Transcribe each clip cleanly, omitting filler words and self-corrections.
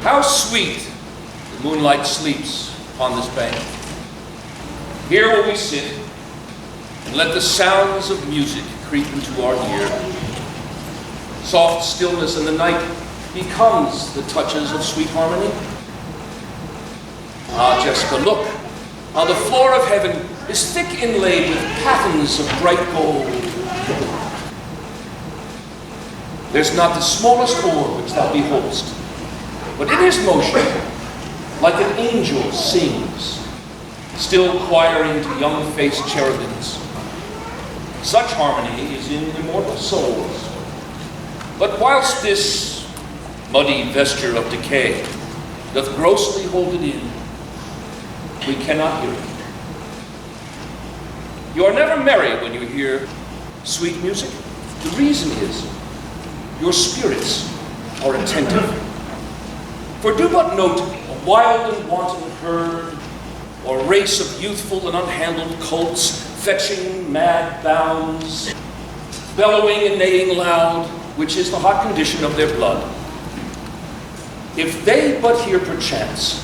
How sweet the moonlight sleeps upon this bank. Here will we sit and let the sounds of music creep into our ear. Soft stillness in the night becomes the touches of sweet harmony. Ah, Jessica, look, how the floor of heaven is thick inlaid with patterns of bright gold. There's not the smallest oar which thou beholdest, but in his motion, like an angel sings, still choiring to young-faced cherubims. Such harmony is in immortal souls. But whilst this muddy vesture of decay doth grossly hold it in, we cannot hear it. You are never merry when you hear sweet music. The reason is your spirits are attentive. For do but note a wild and wanton herd, or race of youthful and unhandled colts, fetching mad bounds, bellowing and neighing loud, which is the hot condition of their blood. If they but hear perchance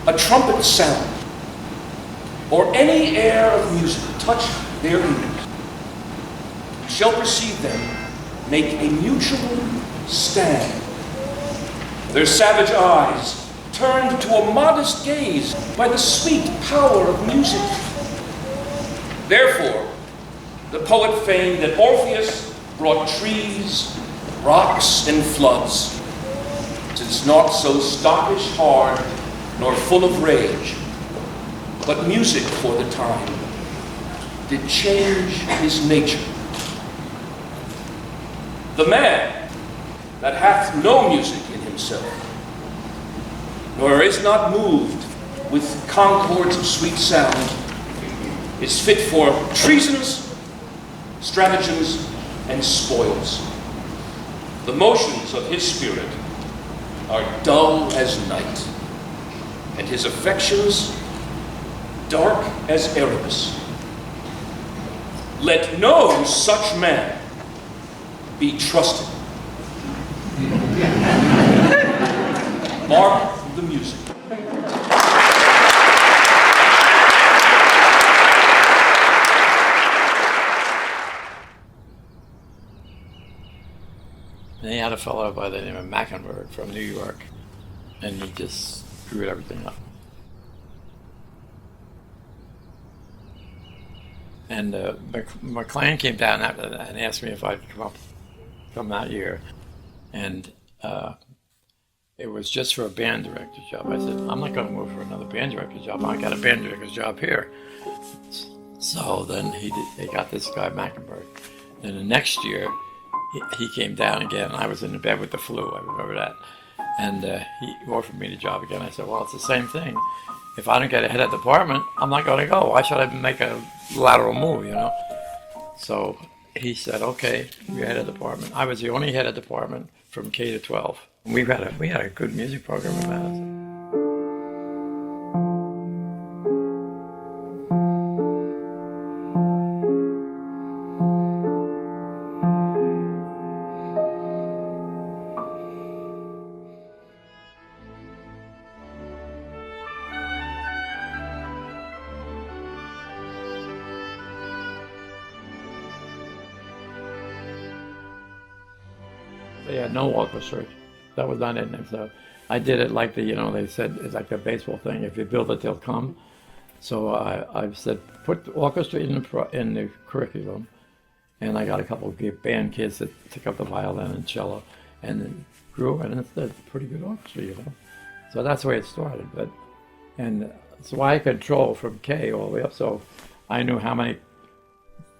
a trumpet sound, or any air of music touch their ears, you shall perceive them make a mutual stand. Their savage eyes turned to a modest gaze by the sweet power of music. Therefore, the poet feigned that Orpheus brought trees, rocks, and floods. 'Tis not so stockish, hard, nor full of rage, but music for the time did change his nature. The man that hath no music in himself, nor is not moved with concords of sweet sound, is fit for treasons, stratagems, and spoils. The motions of his spirit are dull as night, and his affections dark as Erebus. Let no such man be trusted. Mark the music. And he had a fellow by the name of Mackenberg from New York, and he just screwed everything up. And McLean came down after that and asked me if I'd come that year, and it was just for a band director's job. I said, I'm not going to move for another band director's job. I got a band director's job here. So then they got this guy Mackenberg. Then the next year, he came down again, and I was in bed with the flu. I remember that. And he offered me the job again. I said, well, it's the same thing. If I don't get a head of department, I'm not going to go. Why should I make a lateral move, you know? So he said, okay, you're head of department. I was the only head of department from K to 12. We had a good music program in Madison. They had no orchestra. That was not in there. So I did it like they said, it's like the baseball thing. If you build it, they'll come. So I said, put the orchestra in the curriculum. And I got a couple of band kids that took up the violin and cello, and then grew, and it's a pretty good orchestra, you know. So that's the way it started. And so I control from K all the way up. So I knew how many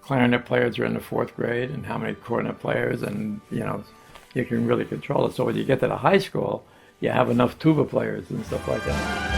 clarinet players were in the 4th grade and how many cornet players, and you can really control it. So when you get to the high school, you have enough tuba players and stuff like that.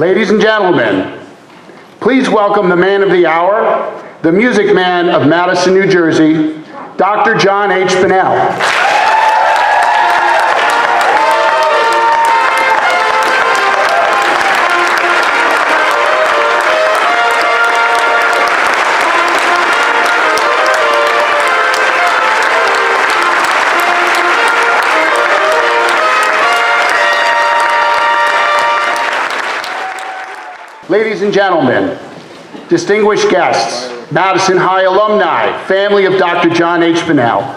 Ladies and gentlemen, please welcome the man of the hour, the music man of Madison, New Jersey, Dr. John H. Bunnell. Ladies and gentlemen, distinguished guests, Madison High alumni, family of Dr. John H. Bunnell.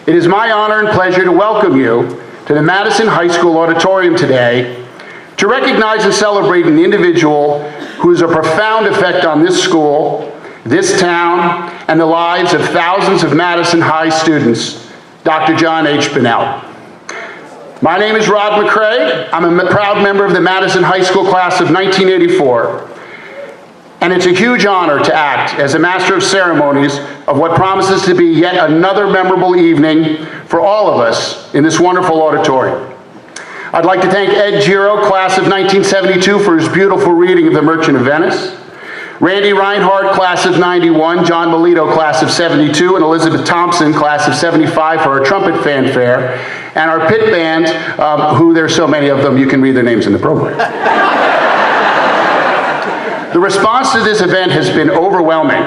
It is my honor and pleasure to welcome you to the Madison High School Auditorium today to recognize and celebrate an individual who has a profound effect on this school, this town, and the lives of thousands of Madison High students, Dr. John H. Bunnell. My name is Rod McCrae. I'm a proud member of the Madison High School class of 1984. And it's a huge honor to act as a master of ceremonies of what promises to be yet another memorable evening for all of us in this wonderful auditorium. I'd like to thank Ed Giro, class of 1972, for his beautiful reading of The Merchant of Venice, Randy Reinhardt, class of 91, John Melito, class of 72, and Elizabeth Thompson, class of 75, for our trumpet fanfare, and our pit band, who there's so many of them, you can read their names in the program. The response to this event has been overwhelming.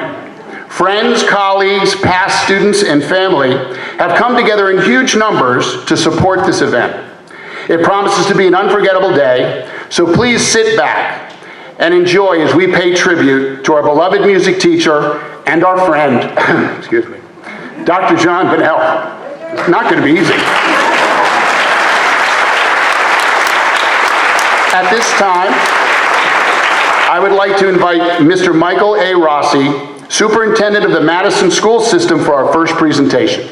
Friends, colleagues, past students, and family have come together in huge numbers to support this event. It promises to be an unforgettable day, so please sit back and enjoy as we pay tribute to our beloved music teacher and our friend, excuse me, Dr. John Bunnell. It's not going to be easy. At this time, I would like to invite Mr. Michael A. Rossi, Superintendent of the Madison School System, for our first presentation.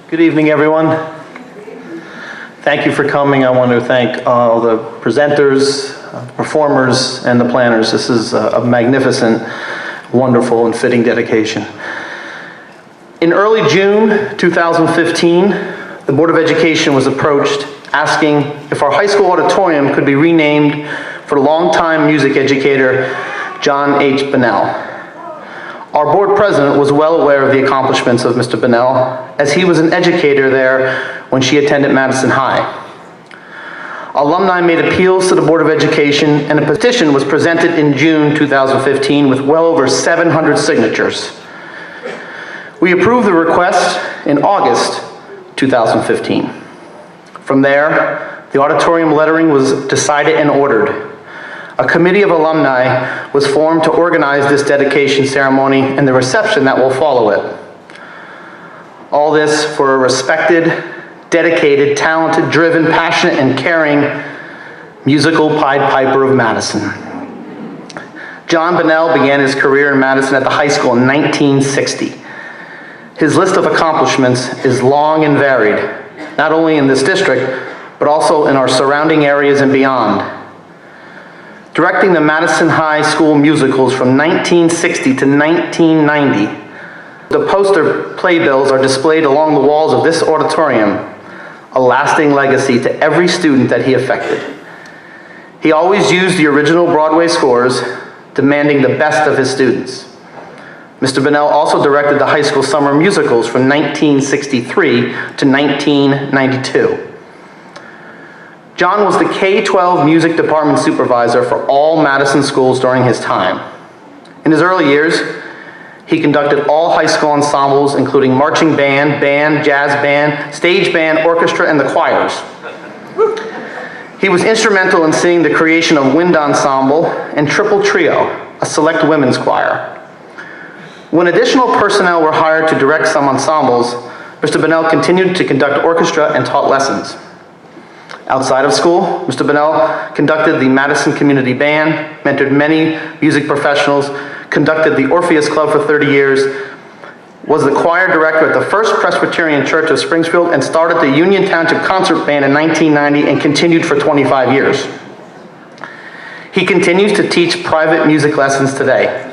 Good evening, everyone. Thank you for coming. I want to thank all the presenters, performers, and the planners. This is a magnificent, wonderful, and fitting dedication. In early June 2015, the Board of Education was approached asking if our high school auditorium could be renamed for longtime music educator John H. Bunnell. Our board president was well aware of the accomplishments of Mr. Bunnell, as he was an educator there when she attended Madison High. Alumni made appeals to the Board of Education, and a petition was presented in June 2015 with well over 700 signatures. We approved the request in August 2015. From there, the auditorium lettering was decided and ordered. A committee of alumni was formed to organize this dedication ceremony and the reception that will follow it. All this for a respected, dedicated, talented, driven, passionate, and caring musical Pied Piper of Madison. John Bunnell began his career in Madison at the high school in 1960. His list of accomplishments is long and varied, not only in this district, but also in our surrounding areas and beyond. Directing the Madison High School musicals from 1960 to 1990, the poster playbills are displayed along the walls of this auditorium, a lasting legacy to every student that he affected. He always used the original Broadway scores, demanding the best of his students. Mr. Bunnell also directed the high school summer musicals from 1963 to 1992. John was the K-12 music department supervisor for all Madison schools during his time. In his early years, he conducted all high school ensembles, including marching band, band, jazz band, stage band, orchestra, and the choirs. He was instrumental in seeing the creation of Wind Ensemble and Triple Trio, a select women's choir. When additional personnel were hired to direct some ensembles, Mr. Bunnell continued to conduct orchestra and taught lessons. Outside of school, Mr. Bunnell conducted the Madison Community Band, mentored many music professionals, conducted the Orpheus Club for 30 years, was the choir director at the First Presbyterian Church of Springfield, and started the Union Township Concert Band in 1990 and continued for 25 years. He continues to teach private music lessons today.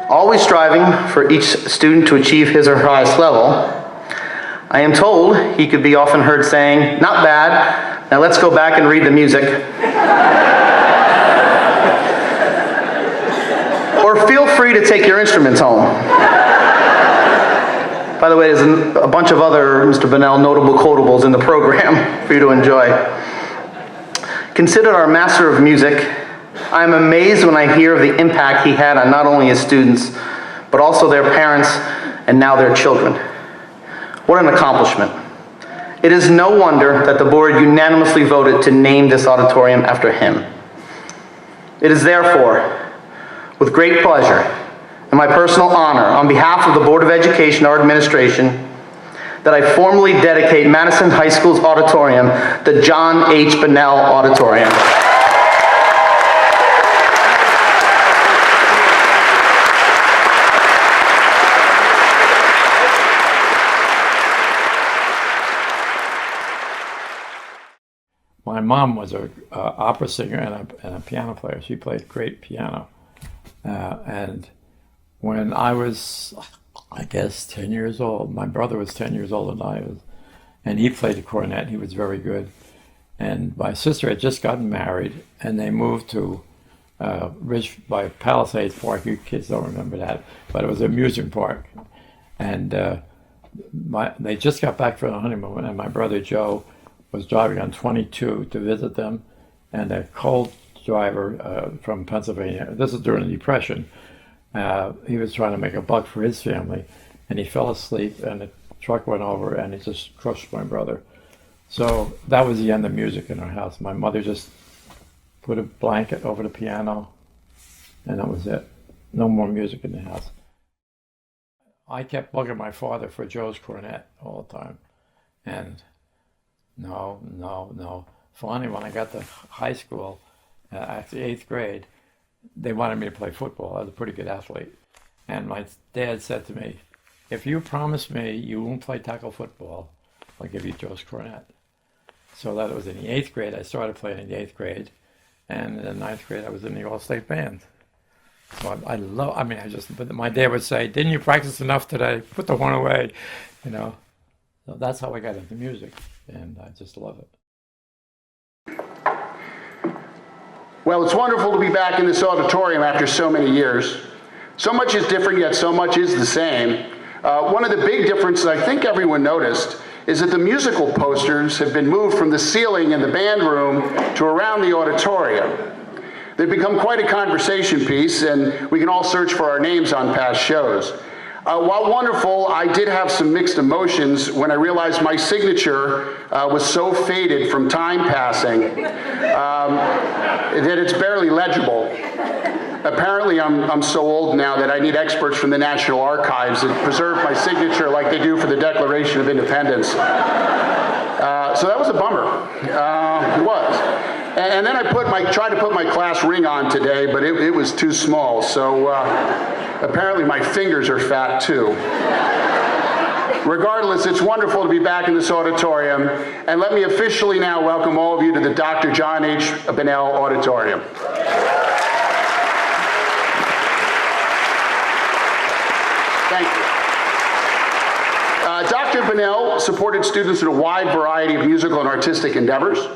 Always striving for each student to achieve his or her highest level, I am told he could be often heard saying, "Not bad, now let's go back and read the music." Or feel free to take your instruments home. By the way, there's a bunch of other Mr. Bunnell notable quotables in the program for you to enjoy. Considered our master of music, I am amazed when I hear of the impact he had on not only his students, but also their parents and now their children. What an accomplishment. It is no wonder that the board unanimously voted to name this auditorium after him. It is therefore, with great pleasure and my personal honor, on behalf of the Board of Education, our administration, that I formally dedicate Madison High School's auditorium the John H. Bunnell Auditorium. My mom was an opera singer and a piano player. She played great piano. And when I was, I guess, 10 years old, my brother was 10 years older than I was, and he played the cornet. He was very good. And my sister had just gotten married, and they moved to by Palisades Park. You kids don't remember that, but it was an amusement park. And they just got back from the honeymoon, and my brother Joe was driving on 22 to visit them, and a coal driver from Pennsylvania, this is during the Depression, he was trying to make a buck for his family, and he fell asleep, and the truck went over, and he just crushed my brother. So that was the end of music in our house. My mother just put a blanket over the piano, and that was it. No more music in the house. I kept bugging my father for Joe's cornet all the time, and no. Finally, when I got to high school, after 8th grade, they wanted me to play football. I was a pretty good athlete. And my dad said to me, "If you promise me you won't play tackle football, I'll give you Joe's cornet." So that was in the 8th grade. I started playing in the 8th grade. And in the 9th grade, I was in the All-State Band. So but my dad would say, "Didn't you practice enough today? Put the horn away," you know. So that's how I got into music, and I just love it. Well, it's wonderful to be back in this auditorium after so many years. So much is different, yet so much is the same. One of the big differences I think everyone noticed is that the musical posters have been moved from the ceiling in the band room to around the auditorium. They've become quite a conversation piece, and we can all search for our names on past shows. While wonderful, I did have some mixed emotions when I realized my signature was so faded from time passing that it's barely legible. Apparently, I'm so old now that I need experts from the National Archives to preserve my signature like they do for the Declaration of Independence. So that was a bummer. It was. And then I tried to put my class ring on today, but it was too small. So apparently my fingers are fat too. Regardless, it's wonderful to be back in this auditorium. And let me officially now welcome all of you to the Dr. John H. Bunnell Auditorium. Thank you. Dr. Bunnell supported students in a wide variety of musical and artistic endeavors.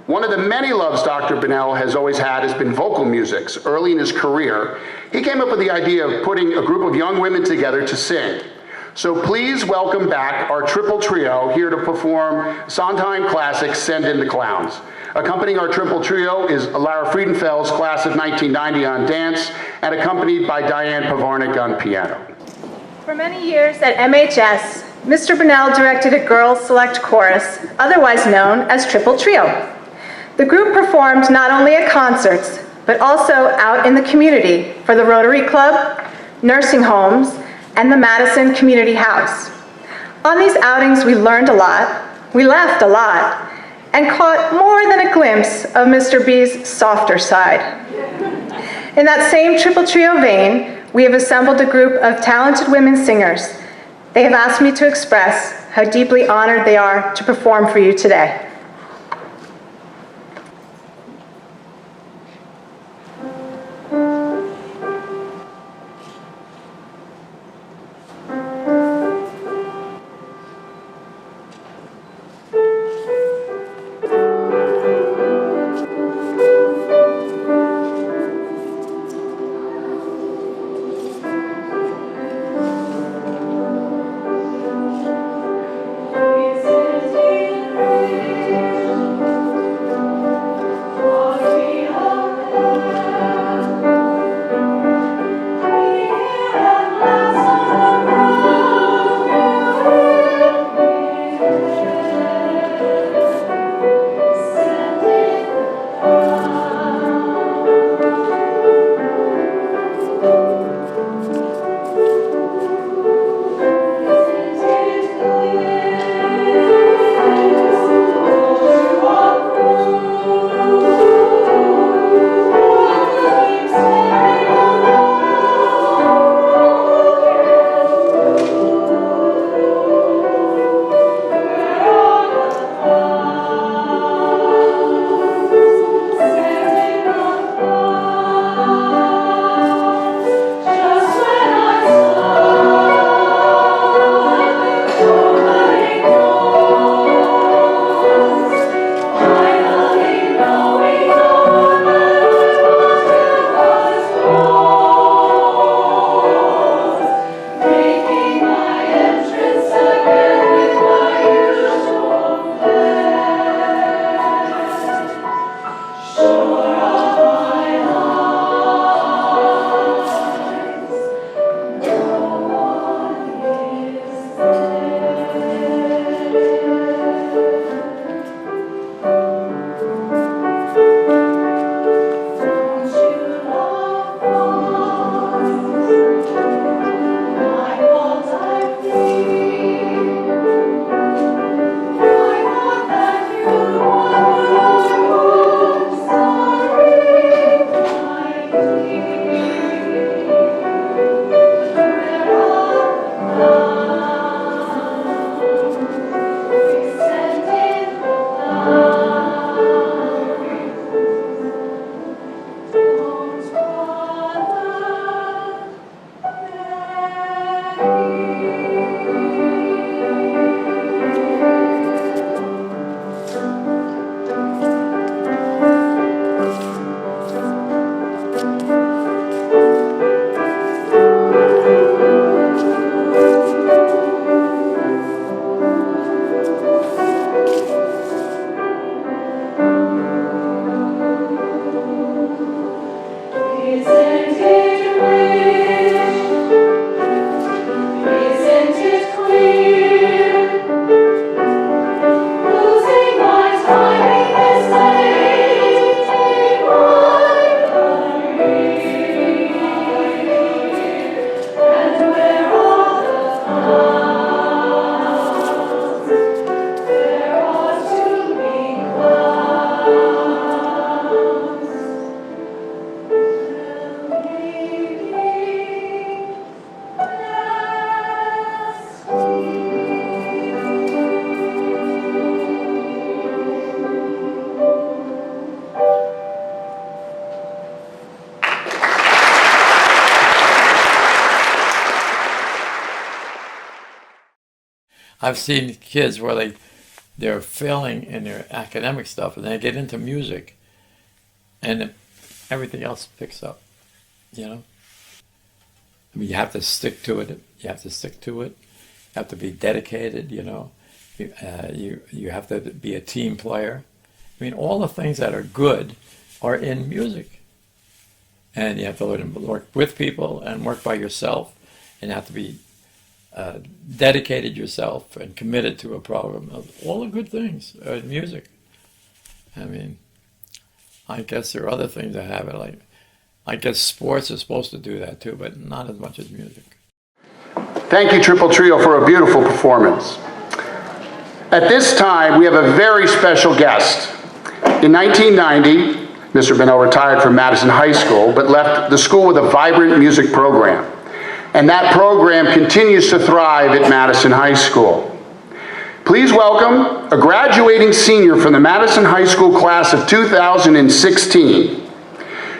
One of the many loves Dr. Bunnell has always had has been vocal music. Early in his career, he came up with the idea of putting a group of young women together to sing. So please welcome back our triple trio here to perform Sondheim classic, Send in the Clowns. Accompanying our triple trio is Lara Friedenfeld's class of 1990 on dance, and accompanied by Diane Pavarnik on piano. For many years at MHS, Mr. Bunnell directed a girls' select chorus, otherwise known as Triple Trio. The group performed not only at concerts, but also out in the community for the Rotary Club, nursing homes, and the Madison Community House. On these outings, we learned a lot, we laughed a lot, and caught more than a glimpse of Mr. B's softer side. In that same Triple Trio vein, we have assembled a group of talented women singers. They have asked me to express how deeply honored they are to perform for you today. I've seen kids where they're failing in their academic stuff, and they get into music, and everything else picks up. You know, I mean, you have to stick to it. You have to stick to it. You have to be dedicated. You know, you have to be a team player. I mean, all the things that are good are in music, and you have to learn to work with people and work by yourself, and you have to be dedicated yourself and committed to a program. All the good things are in music. I mean, I guess there are other things that have it. Like, I guess sports are supposed to do that too, but not as much as music. Thank you, Triple Trio, for a beautiful performance. At this time, we have a very special guest. In 1990, Mr. Bunnell retired from Madison High School, but left the school with a vibrant music program. And that program continues to thrive at Madison High School. Please welcome a graduating senior from the Madison High School class of 2016.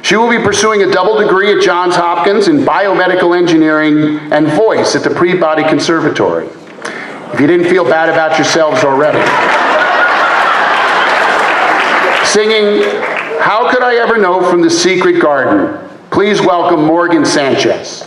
She will be pursuing a double degree at Johns Hopkins in biomedical engineering and voice at the Peabody Conservatory. If you didn't feel bad about yourselves already. Singing How Could I Ever Know from the Secret Garden, please welcome Morgan Sanchez.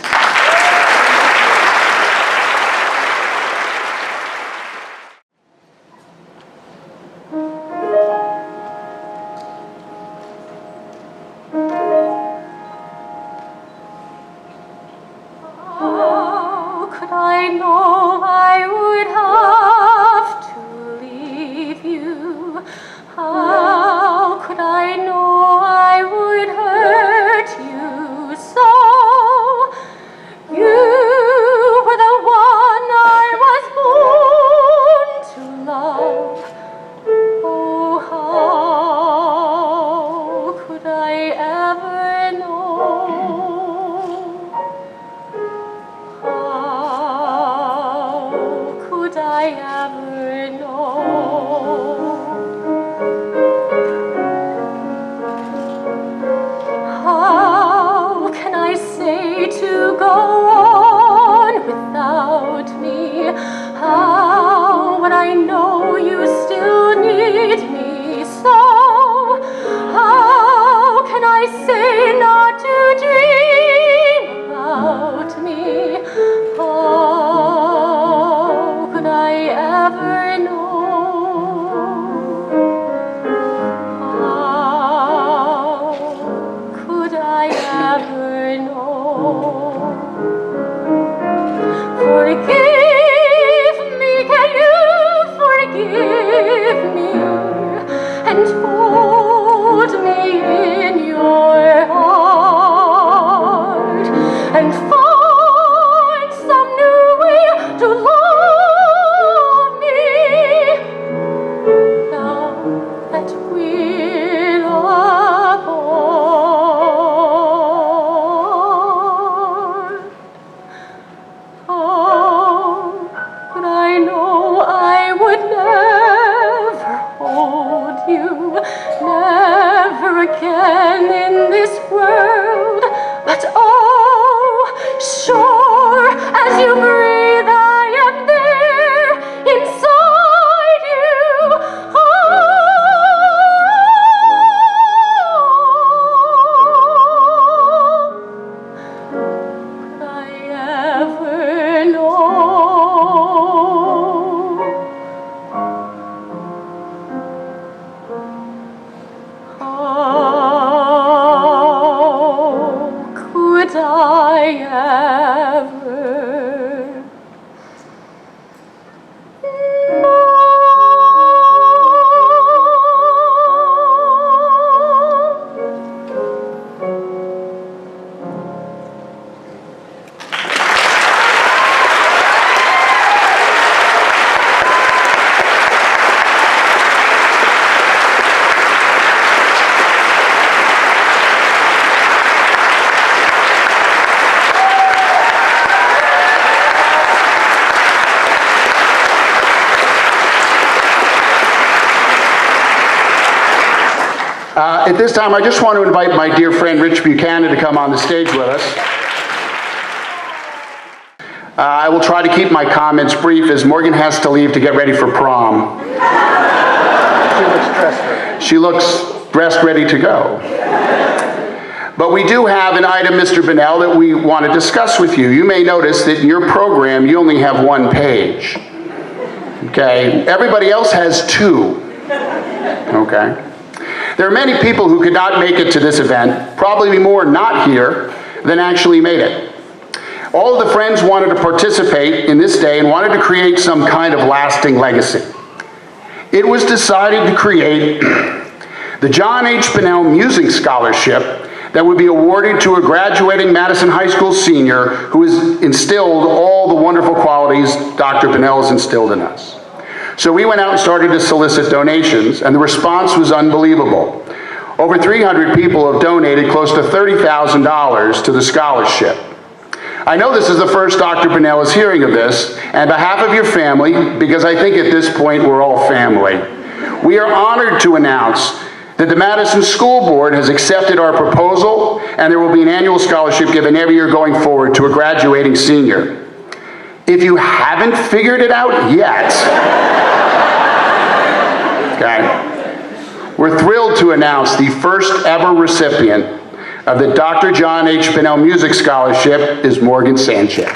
At this time, I just want to invite my dear friend Rich Buchanan to come on the stage with us. I will try to keep my comments brief as Morgan has to leave to get ready for prom. She looks dressed ready to go. But we do have an item, Mr. Bunnell, that we want to discuss with you. You may notice that in your program, you only have one page. Okay? Everybody else has two. Okay? There are many people who could not make it to this event, probably more not here than actually made it. All of the friends wanted to participate in this day and wanted to create some kind of lasting legacy. It was decided to create the John H. Bunnell Music Scholarship that would be awarded to a graduating Madison High School senior who has instilled all the wonderful qualities Dr. Bunnell has instilled in us. So we went out and started to solicit donations, and the response was unbelievable. Over 300 people have donated close to $30,000 to the scholarship. I know this is the first Dr. Bunnell is hearing of this, and on behalf of your family, because I think at this point we're all family, we are honored to announce that the Madison School Board has accepted our proposal, and there will be an annual scholarship given every year going forward to a graduating senior. If you haven't figured it out yet, okay, we're thrilled to announce the first ever recipient of the Dr. John H. Bunnell Music Scholarship is Morgan Sanchez.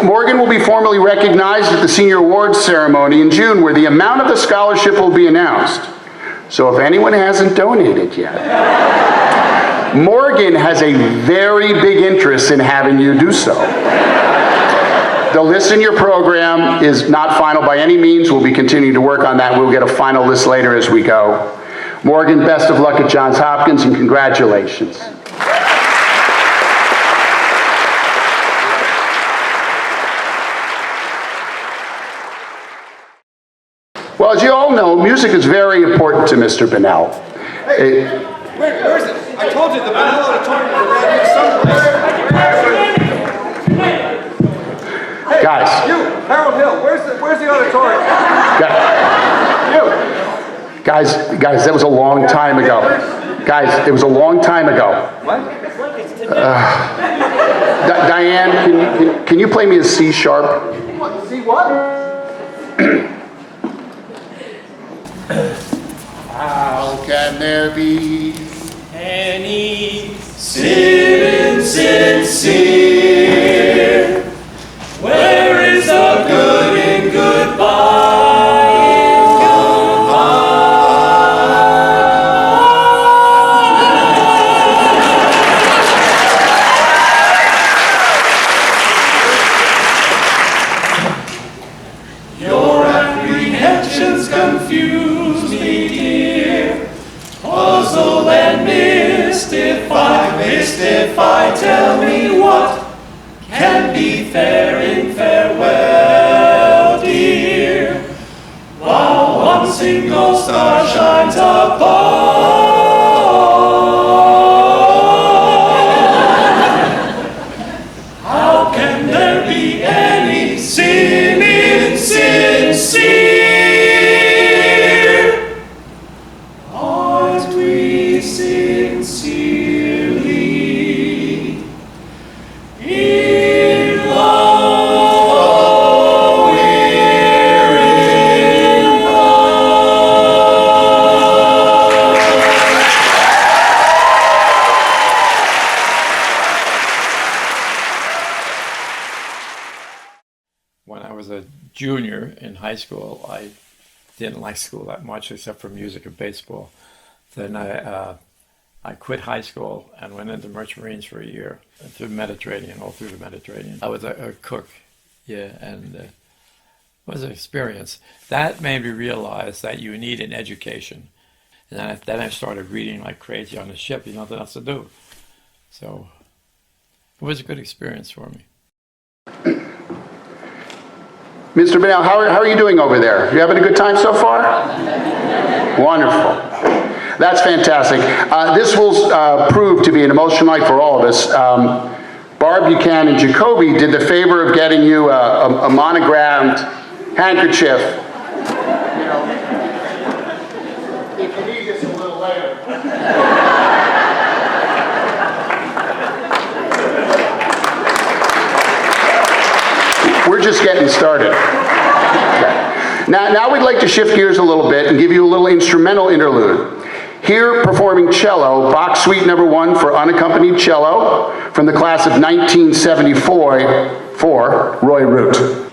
Morgan will be formally recognized at the Senior Awards ceremony in June, where the amount of the scholarship will be announced. So if anyone hasn't donated yet, Morgan has a very big interest in having you do so. The list in your program is not final by any means. We'll be continuing to work on that. We'll get a final list later as we go. Morgan, best of luck at Johns Hopkins, and congratulations. Well, as you all know, music is very important to Mr. Bunnell. Hey, where is it? I told you, the Bunnell Auditorium is around here somewhere. Hey, guys. You, Harold Hill, where's the auditorium? You. Guys, that was a long time ago. Guys, it was a long time ago. What? Diane, can you play me a C sharp? What? See what? How can there be any sin sincere? Where is the good in goodbye? Your apprehensions confuse me, dear. Puzzle and mystify, tell me what can be fair in farewell, dear, while one single star shines above. How can there be any sin insincere? Aren't we sincerely in love? We're in love. When I was a junior in high school, I didn't like school that much except for music and baseball. Then I quit high school and went into Merchant Marines for a year through the Mediterranean, all through the Mediterranean. I was a cook, yeah, and it was an experience. That made me realize that you need an education. And then I started reading like crazy on the ship, nothing else to do. So it was a good experience for me. Mr. Bunnell, how are you doing over there? You having a good time so far? Wonderful. That's fantastic. This will prove to be an emotional night for all of us. Barb Buchanan and Jacoby did the favor of getting you a monogrammed handkerchief. You know, if you need this a little later. We're just getting started. Okay. Now we'd like to shift gears a little bit and give you a little instrumental interlude. Here performing cello, Bach Suite No. 1 for unaccompanied cello from the class of 1974 for Roy Root.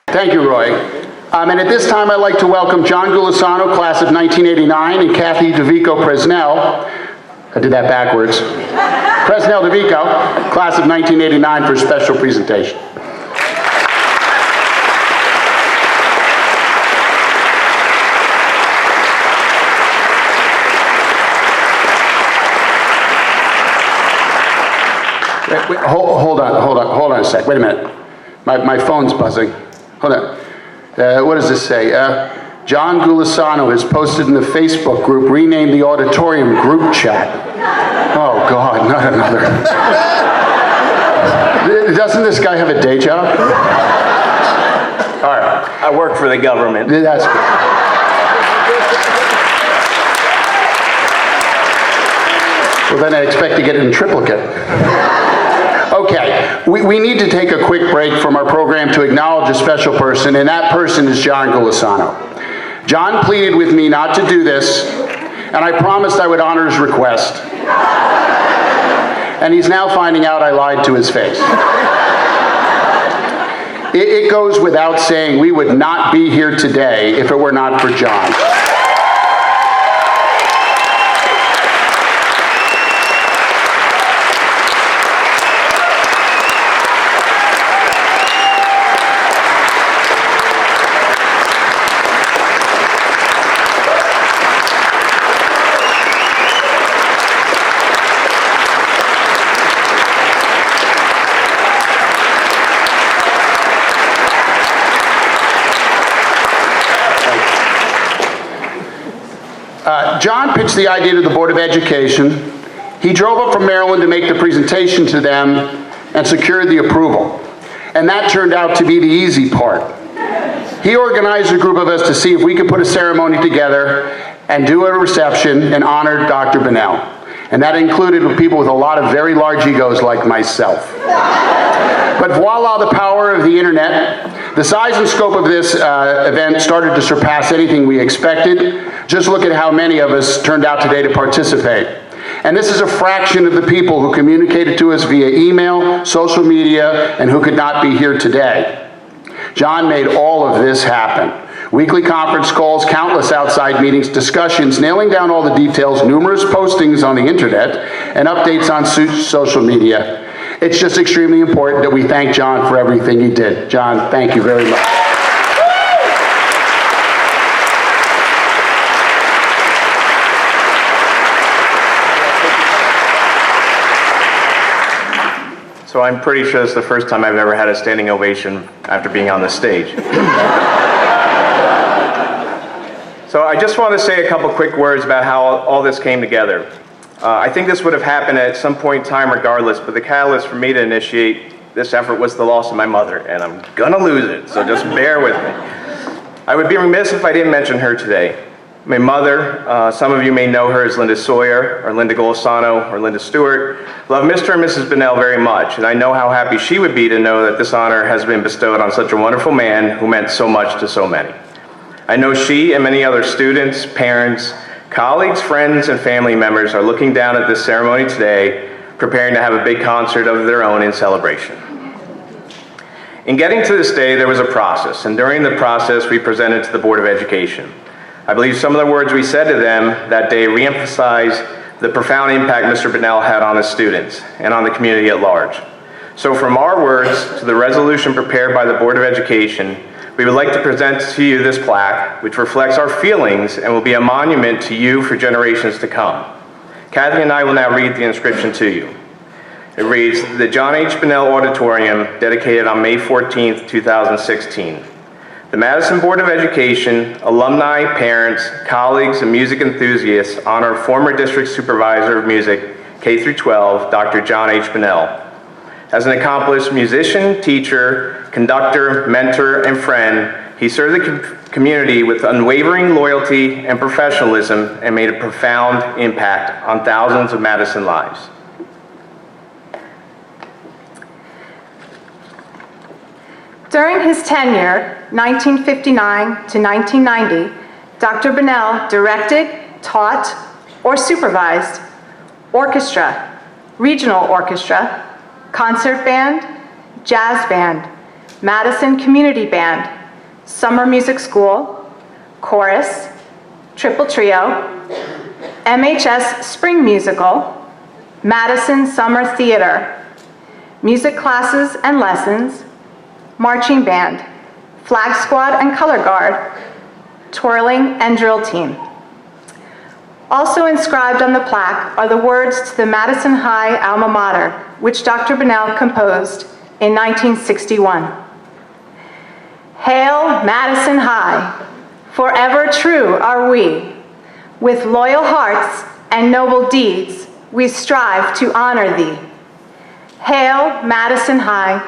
Thank you, Roy. And at this time, I'd like to welcome John Gulisano, class of 1989, and Kathy DeVico Presnell. I did that backwards. Presnell DeVico, class of 1989, for a special presentation. Wait, hold on a sec. Wait a minute. My phone's buzzing. Hold on. What does this say? John Gulisano has posted in the Facebook group, renamed the Auditorium group chat. Oh God, not another. Doesn't this guy have a day job? All right. I work for the government. That's good. Well, then I expect to get it in triplicate. Okay, we need to take a quick break from our program to acknowledge a special person, and that person is John Golisano. John pleaded with me not to do this, and I promised I would honor his request. And he's now finding out I lied to his face. It goes without saying we would not be here today if it were not for John. John pitched the idea to the Board of Education. He drove up from Maryland to make the presentation to them and secured the approval. And that turned out to be the easy part. He organized a group of us to see if we could put a ceremony together and do a reception and honor Dr. Bunnell. And that included people with a lot of very large egos like myself. But voila, the power of the internet. The size and scope of this event started to surpass anything we expected. Just look at how many of us turned out today to participate. And this is a fraction of the people who communicated to us via email, social media, and who could not be here today. John made all of this happen. Weekly conference calls, countless outside meetings, discussions, nailing down all the details, numerous postings on the internet, and updates on social media. It's just extremely important that we thank John for everything he did. John, thank you very much. So I'm pretty sure it's the first time I've ever had a standing ovation after being on the stage. So I just want to say a couple quick words about how all this came together. I think this would have happened at some point in time regardless, but the catalyst for me to initiate this effort was the loss of my mother, and I'm gonna lose it, so just bear with me. I would be remiss if I didn't mention her today. My mother, some of you may know her as Linda Sawyer, or Linda Golisano, or Linda Stewart, love Mr. and Mrs. Bunnell very much, and I know how happy she would be to know that this honor has been bestowed on such a wonderful man who meant so much to so many. I know she and many other students, parents, colleagues, friends, and family members are looking down at this ceremony today, preparing to have a big concert of their own in celebration. In getting to this day, there was a process, and during the process, we presented to the Board of Education. I believe some of the words we said to them that day re-emphasize the profound impact Mr. Bunnell had on his students and on the community at large. So from our words to the resolution prepared by the Board of Education, we would like to present to you this plaque, which reflects our feelings and will be a monument to you for generations to come. Kathy and I will now read the inscription to you. It reads, the John H. Bunnell Auditorium, dedicated on May 14th, 2016. The Madison Board of Education, alumni, parents, colleagues, and music enthusiasts honor former District Supervisor of Music, K-12, Dr. John H. Bunnell. As an accomplished musician, teacher, conductor, mentor, and friend, he served the community with unwavering loyalty and professionalism and made a profound impact on thousands of Madison lives. During his tenure, 1959 to 1990, Dr. Bunnell directed, taught, or supervised orchestra, regional orchestra, concert band, jazz band, Madison Community Band, summer music school, chorus, triple trio, MHS spring musical, Madison Summer Theater, music classes and lessons, marching band, flag squad and color guard, twirling and drill team. Also inscribed on the plaque are the words to the Madison High alma mater, which Dr. Bunnell composed in 1961. Hail Madison High, forever true are we. With loyal hearts and noble deeds, we strive to honor thee. Hail Madison High,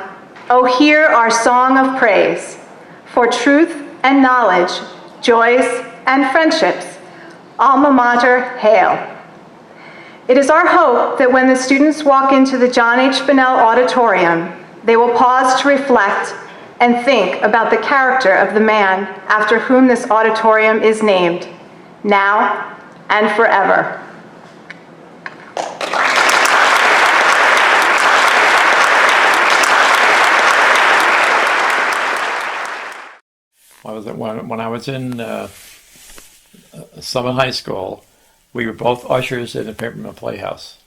oh, hear our song of praise, for truth and knowledge, joys and friendships, alma mater, hail. It is our hope that when the students walk into the John H. Bunnell Auditorium, they will pause to reflect and think about the character of the man after whom this auditorium is named, now and forever. When I was in Summit High School, we were both ushers in the Paperman Playhouse.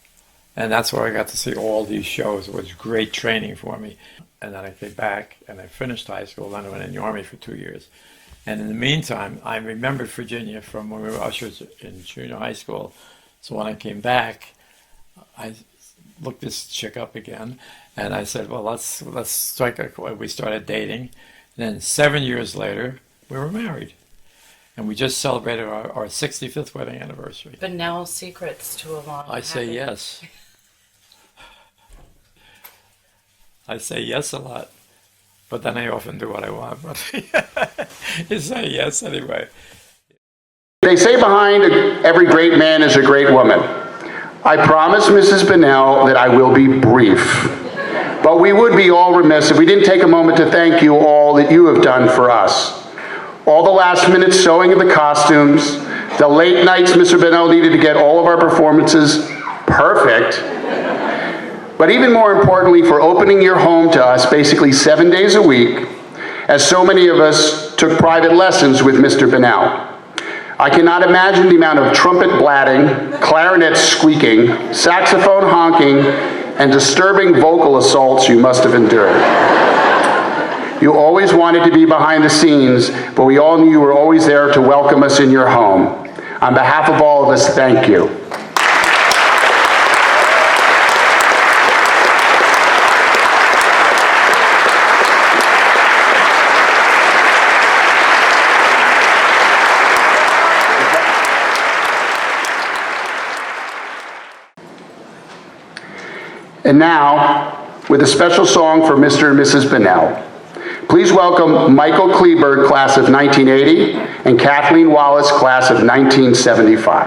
And that's where I got to see all these shows. It was great training for me. And then I came back and I finished high school. Then I went in the Army for 2 years. And in the meantime, I remembered Virginia from when we were ushers in junior high school. So when I came back, I looked this chick up again. And I said, well, let's strike a chord. We started dating. And then 7 years later, we were married. And we just celebrated our 65th wedding anniversary. Bunnell secrets to a long I say happy- yes. I say yes a lot, but then I often do what I want. But you say yes anyway. They say behind every great man is a great woman. I promise Mrs. Bunnell that I will be brief. But we would be all remiss if we didn't take a moment to thank you all that you have done for us. All the last-minute sewing of the costumes, the late nights Mr. Bunnell needed to get all of our performances perfect, but even more importantly, for opening your home to us basically 7 days a week, as so many of us took private lessons with Mr. Bunnell. I cannot imagine the amount of trumpet blatting, clarinet squeaking, saxophone honking, and disturbing vocal assaults you must have endured. You always wanted to be behind the scenes, but we all knew you were always there to welcome us in your home. On behalf of all of us, thank you. And now, with a special song for Mr. and Mrs. Bunnell. Please welcome Michael Kleberg, class of 1980, and Kathleen Wallace, class of 1975.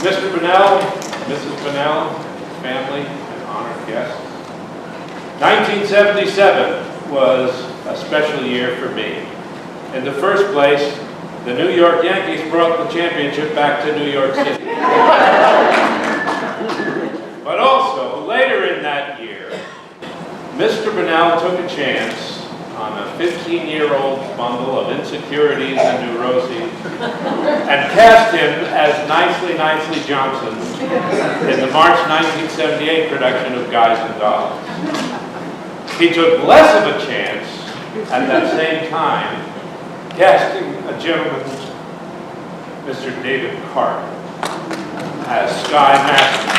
Mr. Bunnell, Mrs. Bunnell, family, and honored guests. 1977 was a special year for me. In the first place, the New York Yankees brought the championship back to New York City. But also, later in that year, Mr. Bunnell took a chance on a 15-year-old bundle of insecurities and neuroses and cast him as Nicely Johnson in the March 1978 production of Guys and Dolls. He took less of a chance at that same time casting a gentleman, Mr. David Carter, as Sky Master.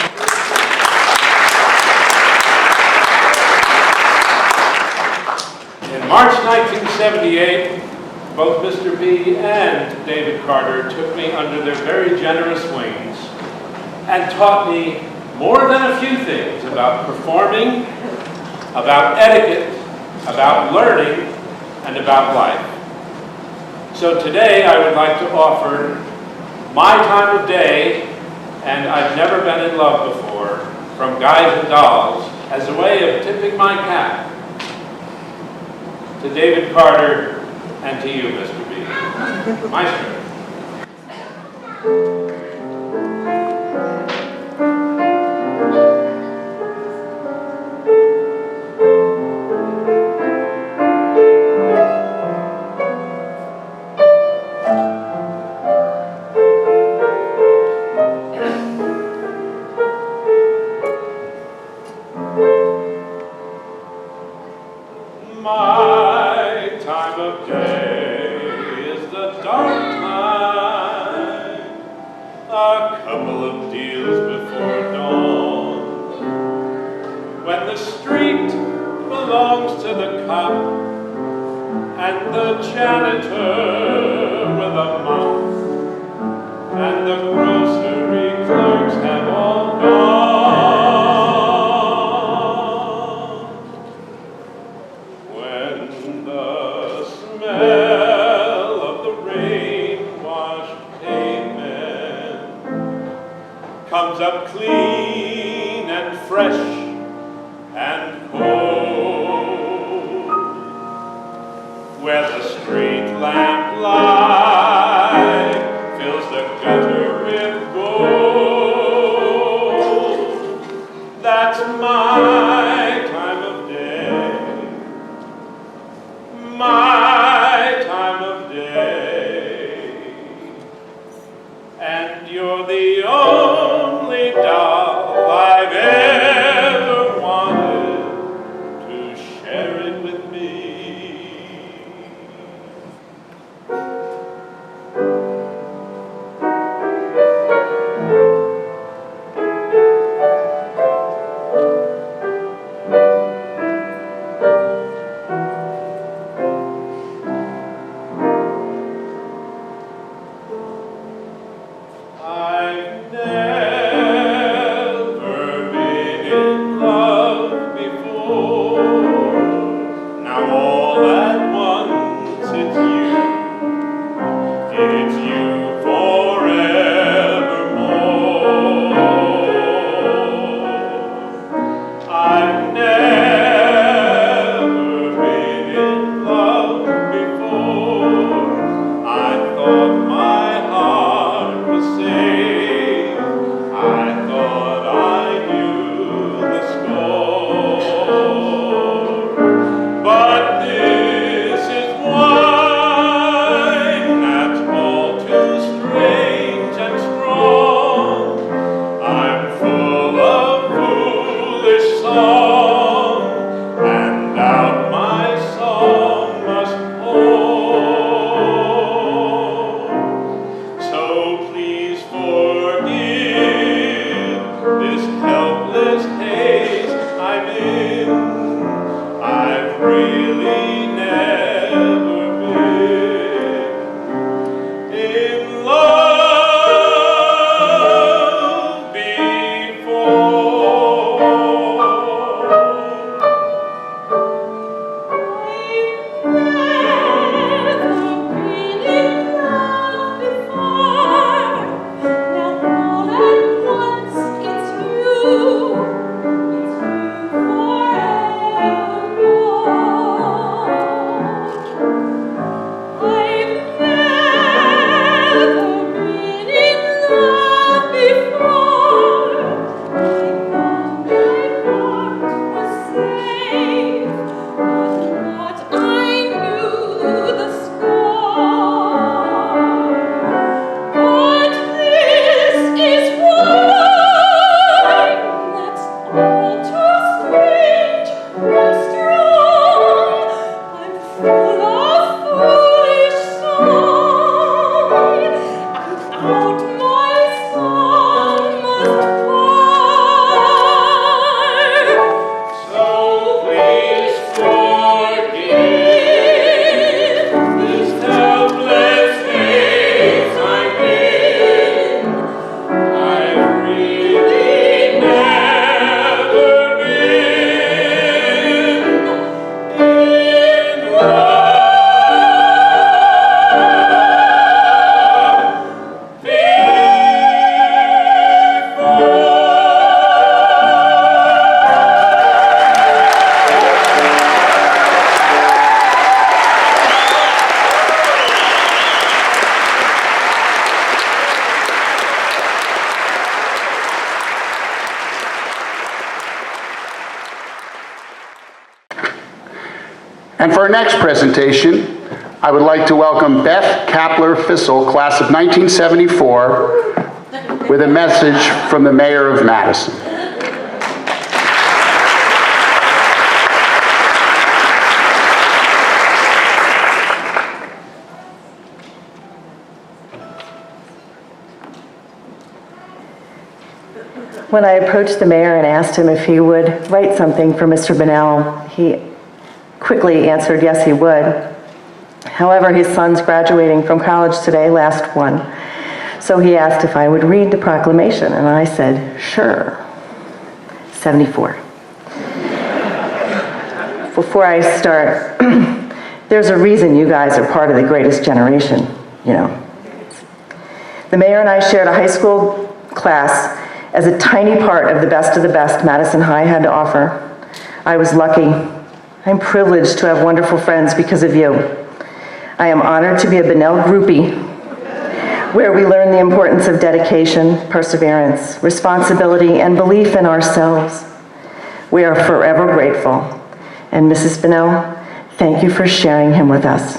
In March 1978, both Mr. B and David Carter took me under their very generous wings and taught me more than a few things about performing, about etiquette, about learning, and about life. So today I would like to offer my time of day, and I've never been in love before, from Guys and Dolls, as a way of tipping my cap to David Carter and to you, Mr. B. Maestro. My time of day is the dark time, a couple of deals before dawn, when the street belongs to the cop and the janitor with a mop, and the grocery clerks have all gone. When the smell clean and fresh and cold, where the street lamp light fills the gutter with gold. That's my time of day, my time of day, and you're the only doll I've ever wanted to share it with me. I've never been in love before. Now all at once it's you forevermore. I've never been in love before. I thought my heart was safe. I thought I knew the score. But this is wine that's all too strange and strong. I'm full of foolish song, and out my song must pour. So please forgive this helpless haze I'm in. I've really never been in love before. And for our next presentation, I would like to welcome Beth Kapler-Fissel, class of 1974, with a message from the Mayor of Madison. When I approached the mayor and asked him if he would write something for Mr. Bunnell, he quickly answered yes, he would. However, his son's graduating from college today, last one, so he asked if I would read the proclamation, and I said, sure. 74. Before I start, there's a reason you guys are part of the greatest generation, you know. The mayor and I shared a high school class, as a tiny part of the best Madison High had to offer. I was lucky. I'm privileged to have wonderful friends because of you. I am honored to be a Bunnell groupie, where we learn the importance of dedication, perseverance, responsibility, and belief in ourselves. We are forever grateful. And Mrs. Bunnell, thank you for sharing him with us.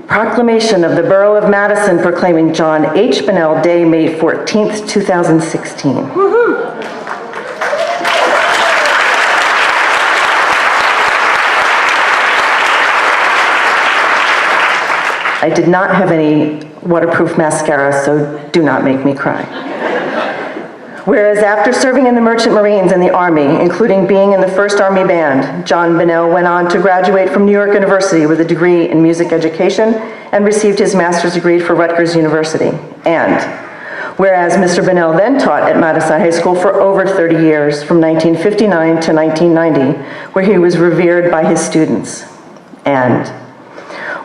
Proclamation of the Borough of Madison proclaiming John H. Bunnell Day, May 14th, 2016. Woohoo! I did not have any waterproof mascara, so do not make me cry. Whereas after serving in the Merchant Marines and the Army, including being in the 1st Army Band, John Bunnell went on to graduate from New York University with a degree in music education and received his master's degree from Rutgers University. And whereas Mr. Bunnell then taught at Madison High School for over 30 years, from 1959 to 1990, where he was revered by his students. And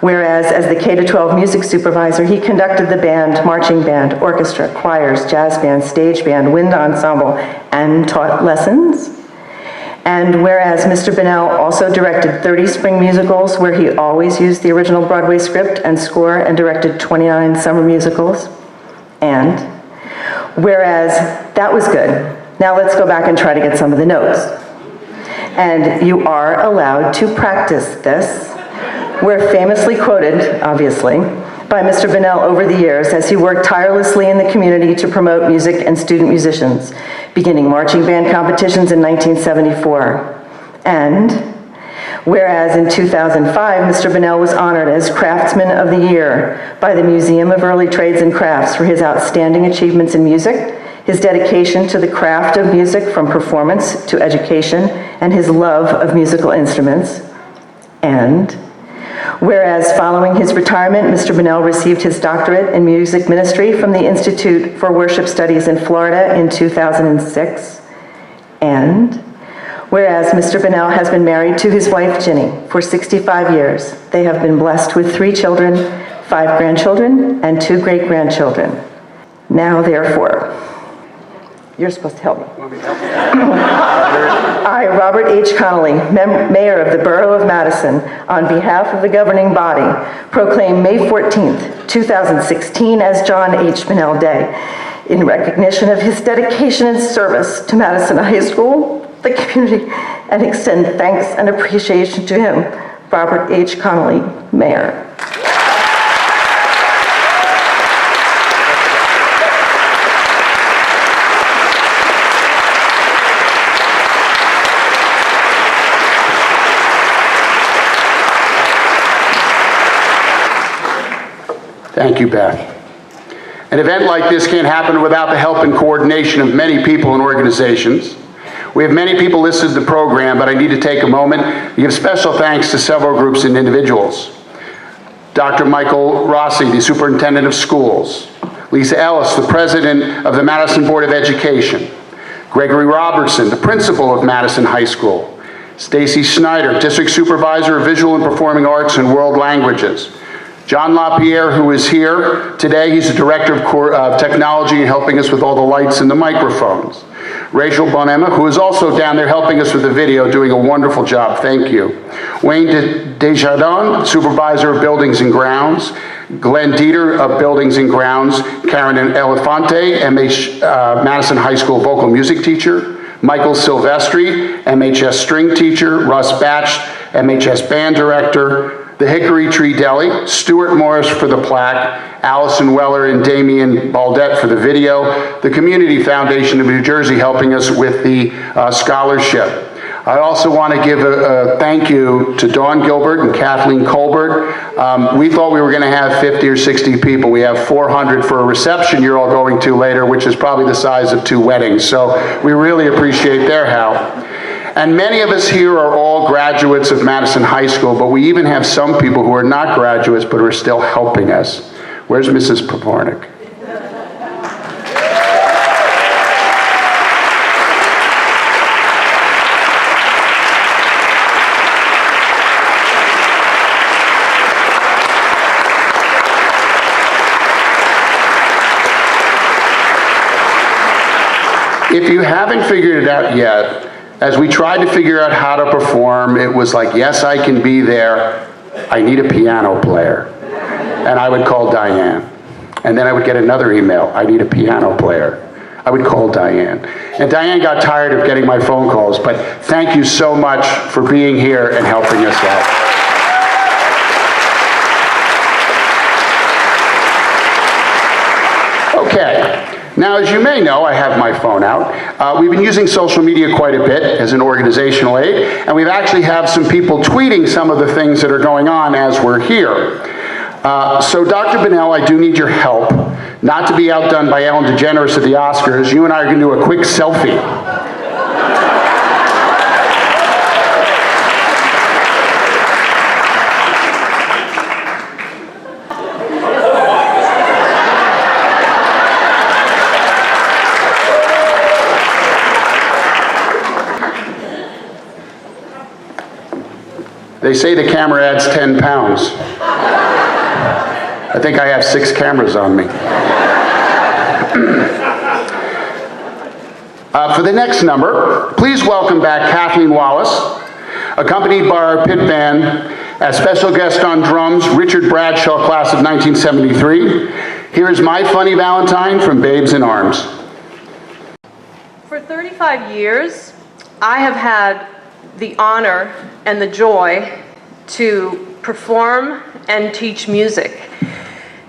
whereas as the K-12 music supervisor, he conducted the band, marching band, orchestra, choirs, jazz band, stage band, wind ensemble, and taught lessons. And whereas Mr. Bunnell also directed 30 spring musicals, where he always used the original Broadway script and score, and directed 29 summer musicals. And whereas that was good, now let's go back and try to get some of the notes. And you are allowed to practice this. We're famously quoted, obviously, by Mr. Bunnell over the years as he worked tirelessly in the community to promote music and student musicians, beginning marching band competitions in 1974. And whereas in 2005, Mr. Bunnell was honored as Craftsman of the Year by the Museum of Early Trades and Crafts for his outstanding achievements in music, his dedication to the craft of music from performance to education, and his love of musical instruments. And whereas following his retirement, Mr. Bunnell received his doctorate in music ministry from the Institute for Worship Studies in Florida in 2006. And whereas Mr. Bunnell has been married to his wife, Ginny, for 65 years, they have been blessed with 3 children, 5 grandchildren, and 2 great-grandchildren. Now, therefore, you're supposed to help me. I, Robert H. Connolly, Mayor of the Borough of Madison, on behalf of the governing body, proclaim May 14th, 2016 as John H. Bunnell Day, in recognition of his dedication and service to Madison High School, the community, and extend thanks and appreciation to him, Robert H. Connolly, Mayor. Thank you, Beth. An event like this can't happen without the help and coordination of many people and organizations. We have many people listed in the program, but I need to take a moment to give special thanks to several groups and individuals. Dr. Michael Rossi, the Superintendent of Schools. Lisa Ellis, the President of the Madison Board of Education. Gregory Robertson, the Principal of Madison High School. Stacy Snyder, District Supervisor of Visual and Performing Arts and World Languages. John LaPierre, who is here today, he's the Director of Technology and helping us with all the lights and the microphones. Rachel Bonema, who is also down there helping us with the video, doing a wonderful job, thank you. Wayne Desjardins, Supervisor of Buildings and Grounds. Glenn Dieter of Buildings and Grounds. Karen Elefante, Madison High School vocal music teacher. Michael Silvestri, MHS string teacher. Russ Batch, MHS band director. The Hickory Tree Deli, Stuart Morris for the plaque, Allison Weller and Damian Baldet for the video, the Community Foundation of New Jersey helping us with the scholarship. I also want to give a thank you to Dawn Gilbert and Kathleen Colbert. We thought we were going to have 50 or 60 people. We have 400 for a reception you're all going to later, which is probably the size of 2 weddings. So we really appreciate their help. And many of us here are all graduates of Madison High School, but we even have some people who are not graduates but are still helping us. Where's Mrs. Papornik? If you haven't figured it out yet, as we tried to figure out how to perform, it was like, yes, I can be there. I need a piano player. And I would call Diane. And then I would get another email. I need a piano player. I would call Diane. And Diane got tired of getting my phone calls, but thank you so much for being here and helping us out. Okay. Now, as you may know, I have my phone out. We've been using social media quite a bit as an organizational aid, and we've actually have some people tweeting some of the things that are going on as we're here. So Dr. Bunnell, I do need your help. Not to be outdone by Ellen DeGeneres at the Oscars, you and I are going to do a quick selfie. They say the camera adds 10 pounds. I think I have 6 cameras on me. For the next number, please welcome back Kathleen Wallace, accompanied by our pit band, as special guest on drums, Richard Bradshaw, class of 1973. Here is My Funny Valentine from Babes in Arms. For 35 years, I have had the honor and the joy to perform and teach music.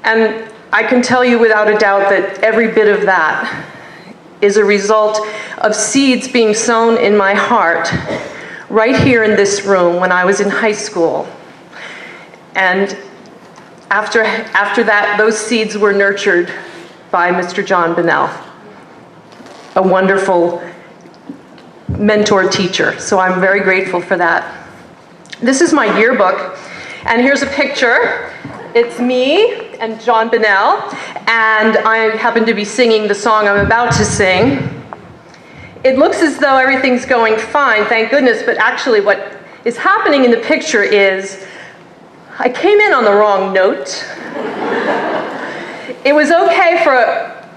And I can tell you without a doubt that every bit of that is a result of seeds being sown in my heart right here in this room when I was in high school. And after that, those seeds were nurtured by Mr. John Bunnell, a wonderful mentor teacher. So I'm very grateful for that. This is my yearbook, and here's a picture. It's me and John Bunnell, and I happen to be singing the song I'm about to sing. It looks as though everything's going fine, thank goodness, but actually what is happening in the picture is I came in on the wrong note. It was okay for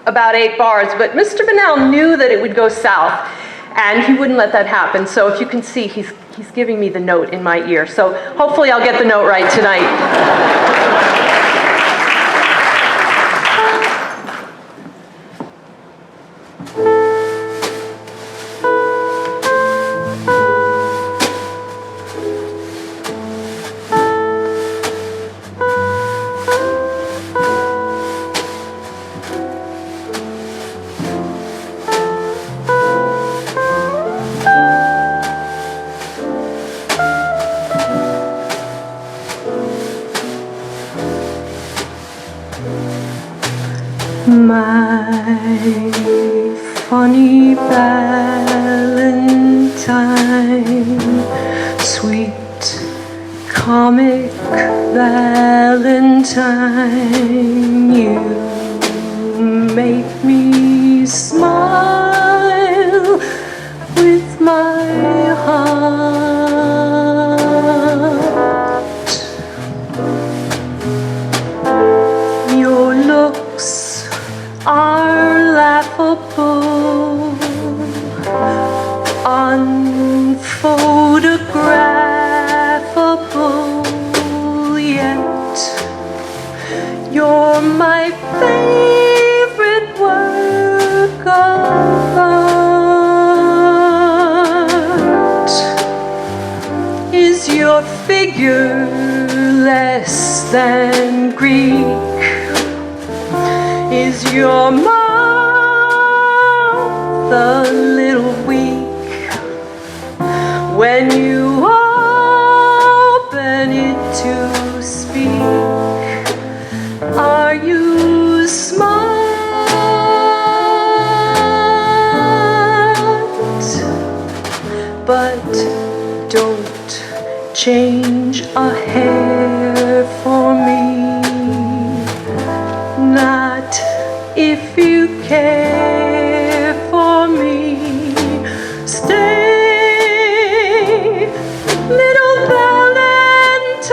about 8 bars, but Mr. Bunnell knew that it would go south, and he wouldn't let that happen. So if you can see, he's giving me the note in my ear. So hopefully I'll get the note right tonight. My funny Valentine, sweet comic Valentine, you make me smile with my heart. Your looks are laughable, unphotographable, yet you're my favorite work of art. Is your figure less than Greek? Is your mouth a little weak when you open it to speak? Are you smart? But don't change a hair for me. Not if you care for me. Stay, little Valentine,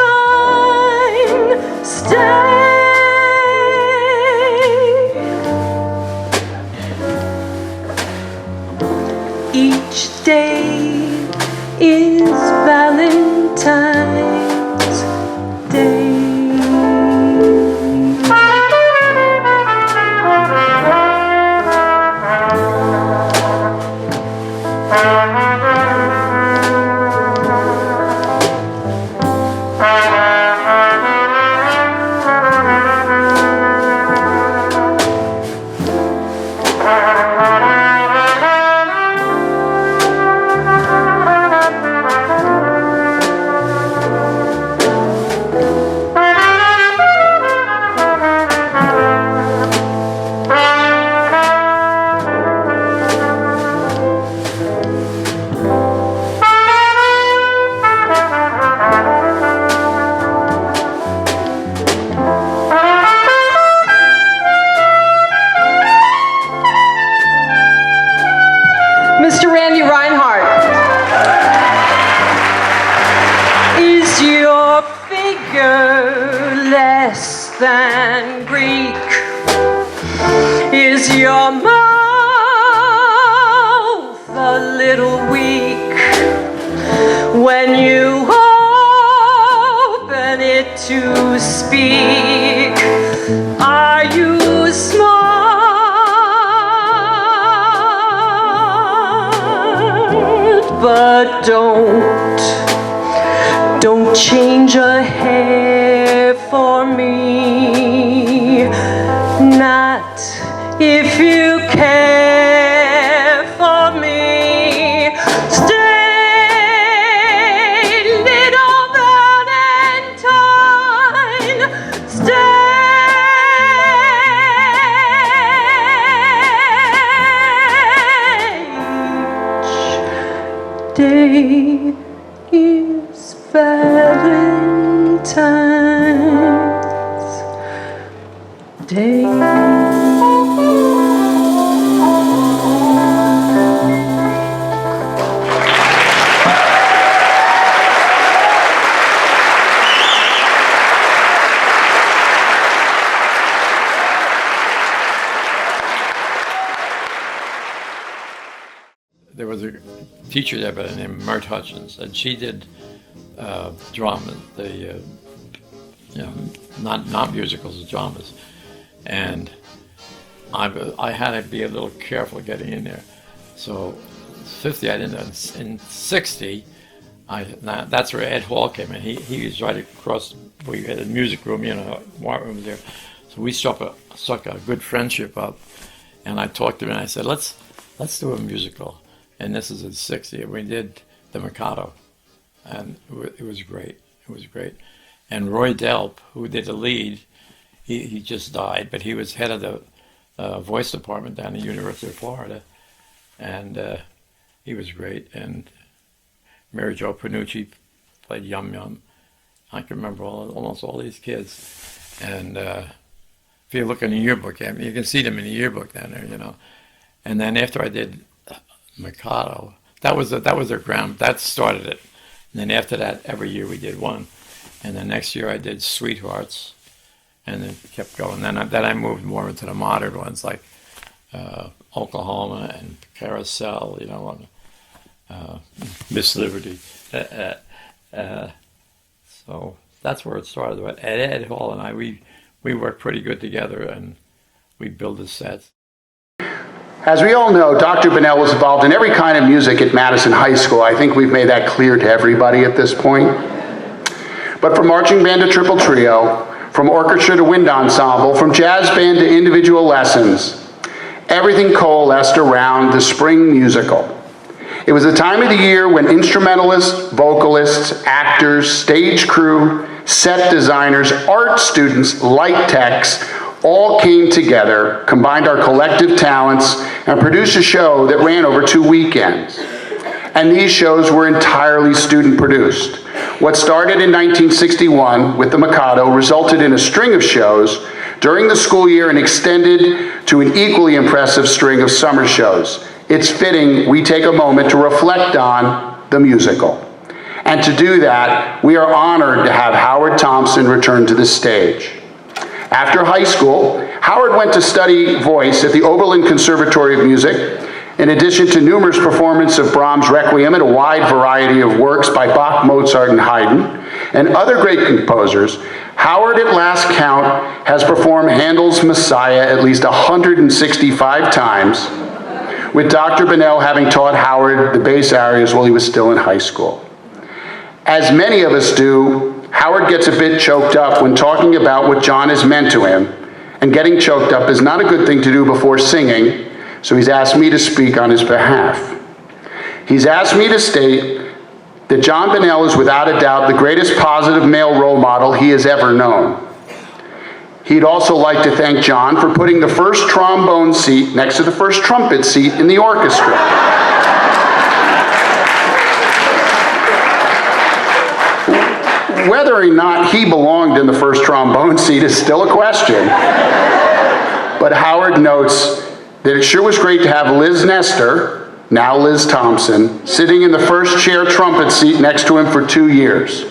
stay. each day is Valentine's Day. Mr. Randy Reinhardt, is your figure less than Greek? Is your mouth a little weak when you open it to speak? Are you smart? But don't change a hair for me. Not if you care for me. Stay, little Valentine. Stay. Day is Valentine's Day. There was a teacher there by the name of Mert Hutchins, and she did drama, not musicals, dramas. And I had to be a little careful getting in there. So 50, I didn't. In 60, that's where Ed Hall came in. He was right across. We had a music room, art room there. So we struck a good friendship up. And I talked to him and I said, let's do a musical. And this is in 60. And we did The Mikado. And it was great. It was great. And Roy Delp, who did the lead, he just died, but he was head of the voice department down at the University of Florida. And he was great. And Mary Jo Panucci played Yum Yum. I can remember almost all these kids. And if you look in the yearbook, you can see them in the yearbook down there, And then after I did Mikado, that was their ground. That started it. And then after that, every year we did one. And then next year I did Sweethearts, and it kept going. Then I moved more into the modern ones like Oklahoma and Carousel, Miss Liberty. So that's where it started. But Ed Hall and I, we worked pretty good together, and we built the sets. As we all know, Dr. Bunnell was involved in every kind of music at Madison High School. I think we've made that clear to everybody at this point. But from marching band to triple trio, from orchestra to wind ensemble, from jazz band to individual lessons, everything coalesced around the spring musical. It was a time of the year when instrumentalists, vocalists, actors, stage crew, set designers, art students, light techs, all came together, combined our collective talents, and produced a show that ran over 2 weekends. And these shows were entirely student-produced. What started in 1961 with the Mikado resulted in a string of shows during the school year and extended to an equally impressive string of summer shows. It's fitting we take a moment to reflect on the musical. And to do that, we are honored to have Howard Thompson return to the stage. After high school, Howard went to study voice at the Oberlin Conservatory of Music, In addition to numerous performances of Brahms' Requiem and a wide variety of works by Bach, Mozart, and Haydn, and other great composers, Howard, at last count, has performed Handel's Messiah at least 165 times, with Dr. Bunnell having taught Howard the bass arias while he was still in high school. As many of us do, Howard gets a bit choked up when talking about what John has meant to him, and getting choked up is not a good thing to do before singing, so he's asked me to speak on his behalf. He's asked me to state that John Bunnell is without a doubt the greatest positive male role model he has ever known. He'd also like to thank John for putting the first trombone seat next to the first trumpet seat in the orchestra. Whether or not he belonged in the first trombone seat is still a question. But Howard notes that it sure was great to have Liz Nestor, now Liz Thompson, sitting in the first chair trumpet seat next to him for 2 years.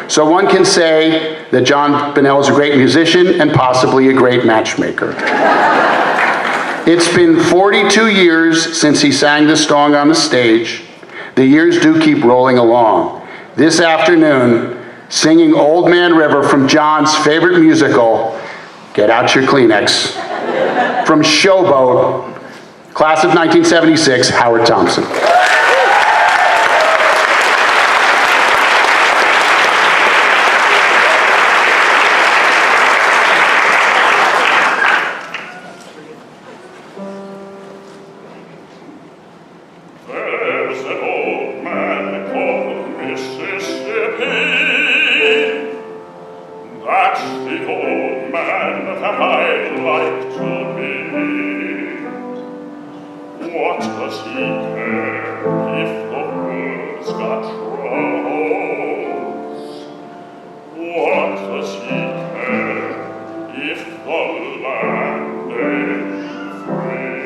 So one can say that John Bunnell is a great musician and possibly a great matchmaker. It's been 42 years since he sang this song on the stage. The years do keep rolling along. This afternoon, singing Old Man River from John's favorite musical, get out your Kleenex, from Showboat, class of 1976, Howard Thompson. There's an old man called Mississippi. That's the old man that I'd like to meet. What does he care if the world's got troubles? What does he care if the land is free?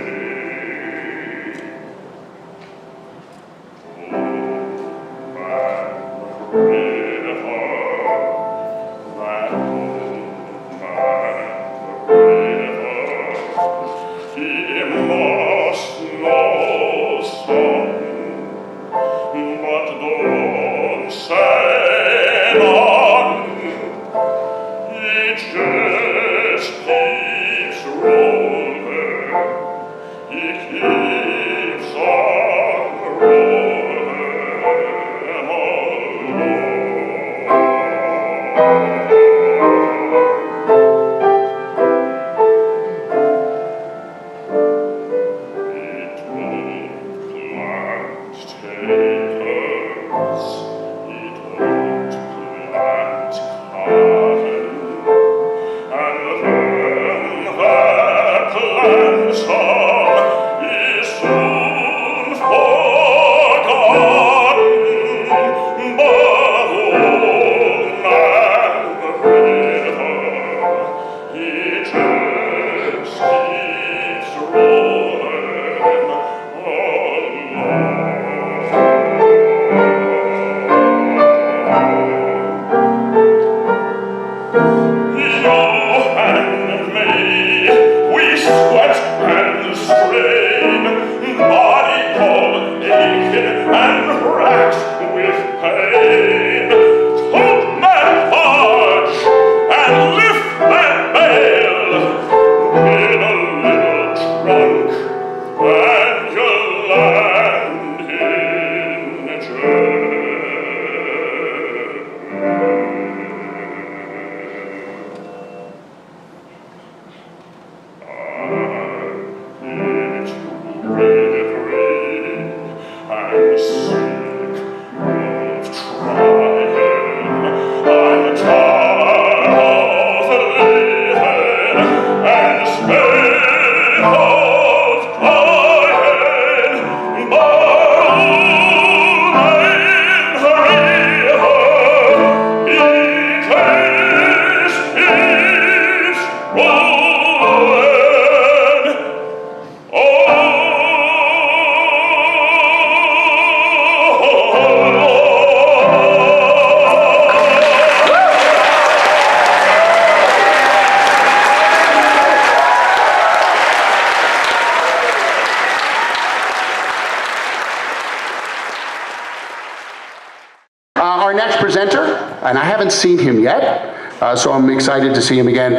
and I haven't seen him yet, so I'm excited to see him again.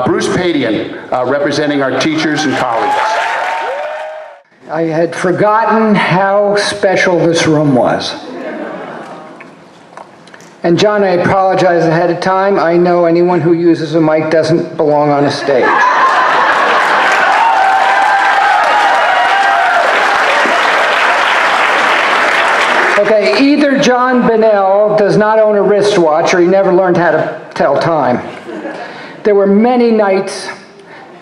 Bruce Padian, representing our teachers and colleagues. I had forgotten how special this room was. And John, I apologize ahead of time. I know anyone who uses a mic doesn't belong on a stage. Okay, either John Bunnell does not own a wristwatch or he never learned how to tell time. There were many nights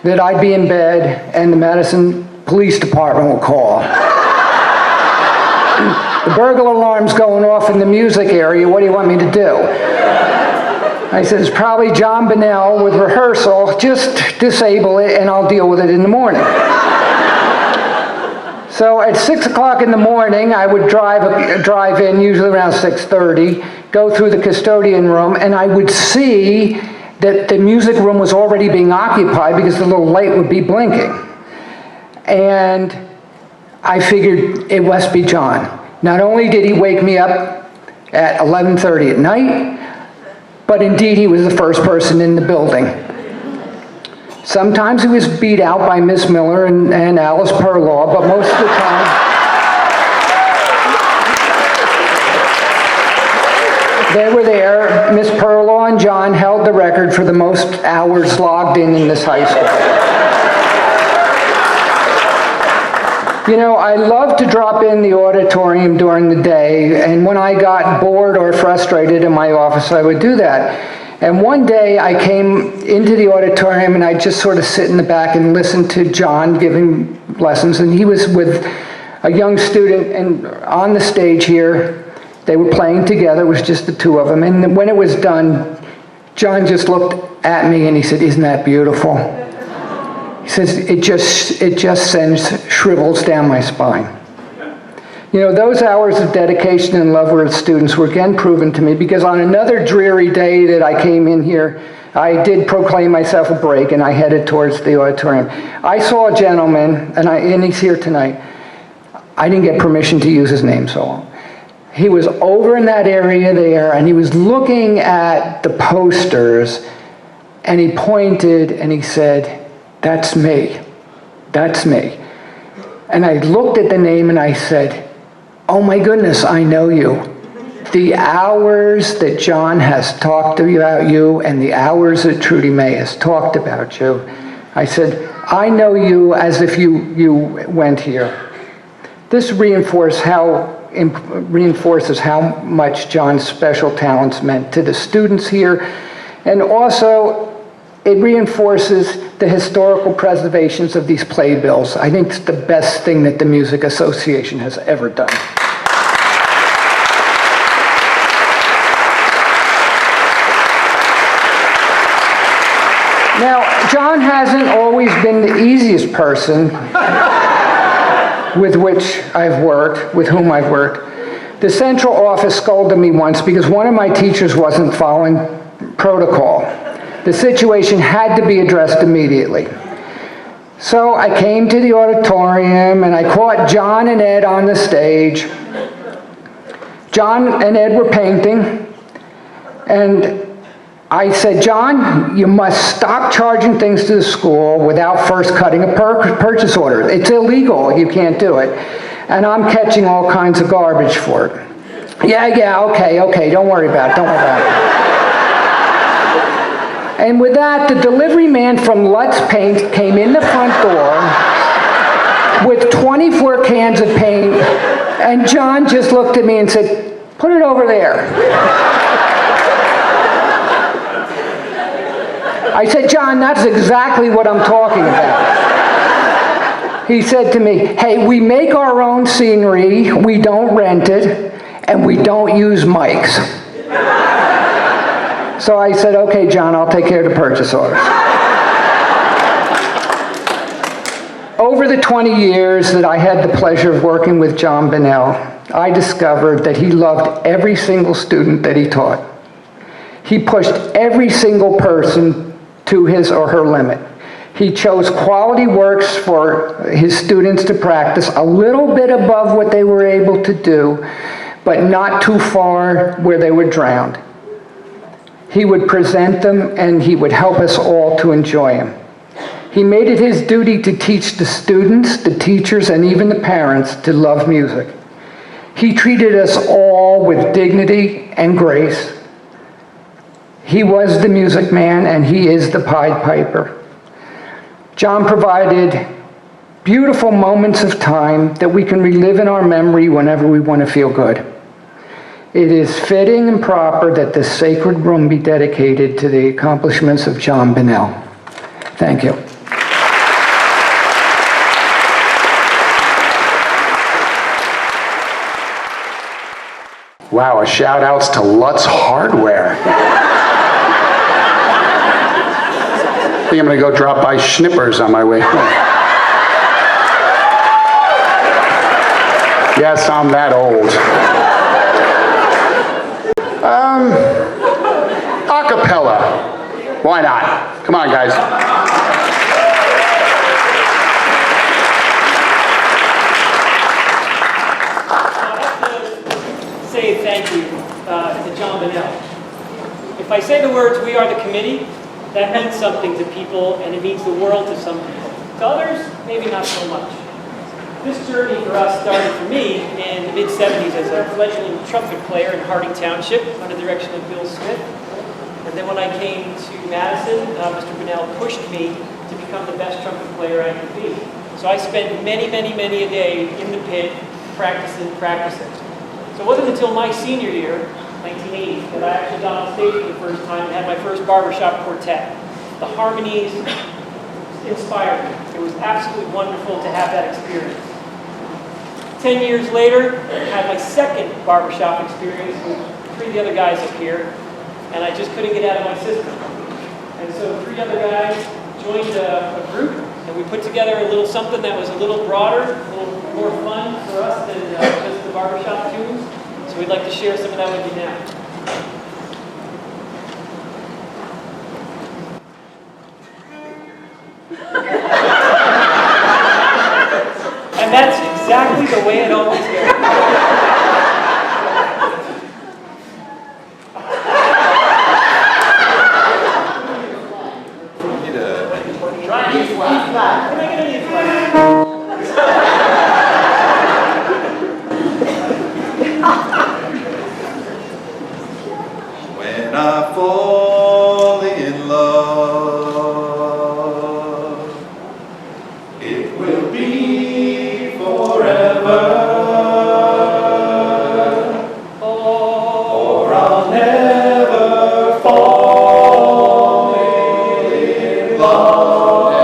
that I'd be in bed and the Madison Police Department would call. The burglar alarm's going off in the music area, what do you want me to do? I said, it's probably John Bunnell with rehearsal, just disable it and I'll deal with it in the morning. So at 6 o'clock in the morning, I would drive in, usually around 6:30, go through the custodian room, and I would see that the music room was already being occupied because the little light would be blinking. And I figured it must be John. Not only did he wake me up at 11:30 at night, but indeed he was the first person in the building. Sometimes he was beat out by Miss Miller and Alice Perlaw, but most of the time, they were there. Miss Perlaw and John held the record for the most hours logged in this high school. You know, I love to drop in the auditorium during the day, and when I got bored or frustrated in my office, I would do that. And one day I came into the auditorium and I just sort of sit in the back and listen to John giving lessons, and he was with a young student and on the stage here. They were playing together, it was just the two of them, and when it was done, John just looked at me and he said, "Isn't that beautiful?" He says, it just sends shrivels down my spine. You know, those hours of dedication and love with students were again proven to me, because on another dreary day that I came in here, I did proclaim myself a break and I headed towards the auditorium. I saw a gentleman, and he's here tonight. I didn't get permission to use his name, so he was over in that area there and he was looking at the posters and he pointed and he said, "That's me, that's me." And I looked at the name and I said, "Oh my goodness, I know you. The hours that John has talked about you and the hours that Trudy May has talked about you," I said, "I know you as if you went here." This reinforces how much John's special talents meant to the students here, and also it reinforces the historical preservations of these playbills. I think it's the best thing that the Music Association has ever done. Now, John hasn't always been the easiest person with whom I've worked. The central office scolded me once because one of my teachers wasn't following protocol. The situation had to be addressed immediately. So I came to the auditorium and I caught John and Ed on the stage. John and Ed were painting, and I said, "John, you must stop charging things to the school without first cutting a purchase order. It's illegal, you can't do it. And I'm catching all kinds of garbage for it." Yeah, okay, don't worry about it. And with that, the delivery man from Lutz Paint came in the front door with 24 cans of paint, and John just looked at me and said, "Put it over there." I said, "John, that's exactly what I'm talking about." He said to me, "Hey, we make our own scenery, we don't rent it, and we don't use mics." So I said, "Okay, John, I'll take care of the purchase orders." Over the 20 years that I had the pleasure of working with John Bunnell, I discovered that he loved every single student that he taught. He pushed every single person to his or her limit. He chose quality works for his students to practice, a little bit above what they were able to do, but not too far where they were drowned. He would present them, and he would help us all to enjoy them. He made it his duty to teach the students, the teachers, and even the parents to love music. He treated us all with dignity and grace. He was the music man, and he is the Pied Piper. John provided beautiful moments of time that we can relive in our memory whenever we want to feel good. It is fitting and proper that this sacred room be dedicated to the accomplishments of John Bunnell. Thank you. Wow, a shout outs to Lutz Hardware. I think I'm gonna go drop by Schnippers on my way home. Yes, I'm that old. Acapella. Why not? Come on, guys. Say thank you to John Bunnell. If I say the words, "We are the committee," that means something to people, and it means the world to some people. To others, maybe not so much. This journey for us started for me in the mid-'70s as a fledgling trumpet player in Harding Township under the direction of Bill Smith. And then when I came to Madison, Mr. Bunnell pushed me to become the best trumpet player I could be. So I spent many a day in the pit practicing. So it wasn't until my senior year, 1980, that I actually got on stage for the first time and had my first barbershop quartet. The harmonies inspired me. It was absolutely wonderful to have that experience. 10 years later, I had my second barbershop experience with 3 of the other guys up here, and I just couldn't get out of my system. And so 3 other guys joined a group, and we put together a little something that was a little broader, a little more fun for us than just the barbershop tunes. So we'd like to share some of that with you now. And that's exactly the way it always goes. Try an E flat. Can I get an E flat? When I fall in love, it will be forever, or I'll never fall in love,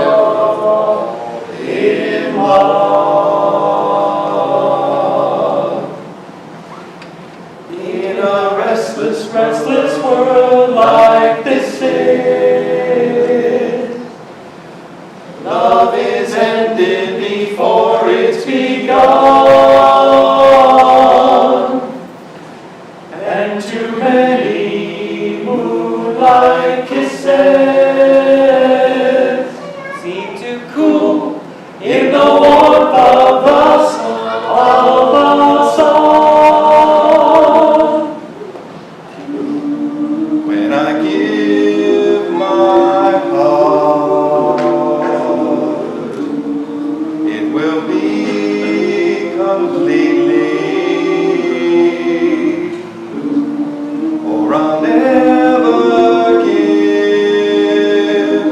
in a restless world like this is. Love is ended before it's begun, and too many moonlight kisses seem to cool in the warmth of the sun. When I give my heart, it will be completely, or I'll never give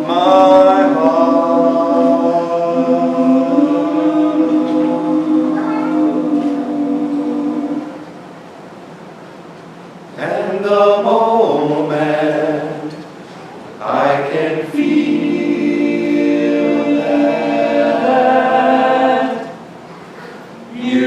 my heart. And the moment I can feel that you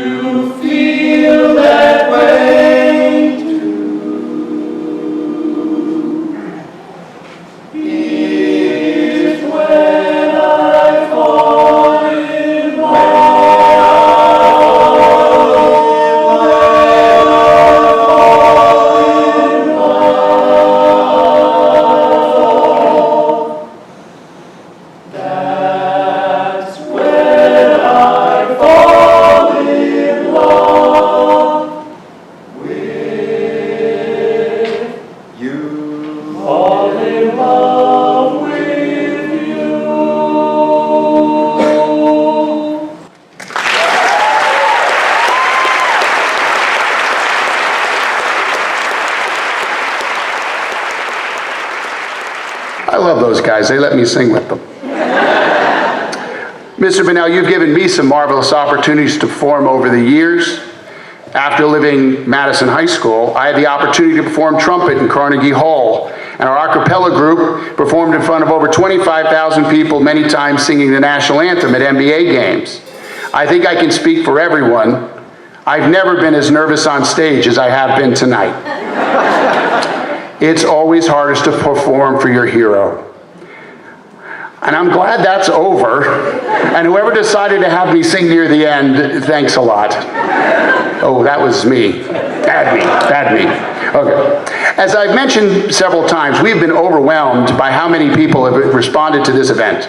those guys. They let me sing with them. Mr. Bunnell, you've given me some marvelous opportunities to perform over the years. After leaving Madison High School, I had the opportunity to perform trumpet in Carnegie Hall, and our a cappella group performed in front of over 25,000 people, many times singing the national anthem at NBA games. I think I can speak for everyone. I've never been as nervous on stage as I have been tonight. It's always hardest to perform for your hero. And I'm glad that's over. And whoever decided to have me sing near the end, thanks a lot. Oh, that was me. Bad me. Okay. As I've mentioned several times, we've been overwhelmed by how many people have responded to this event.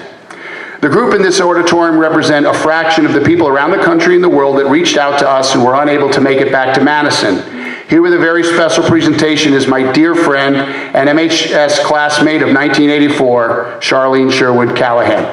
The group in this auditorium represent a fraction of the people around the country and the world that reached out to us and were unable to make it back to Madison. Here with a very special presentation is my dear friend and MHS classmate of 1984, Charlene Sherwood Callahan.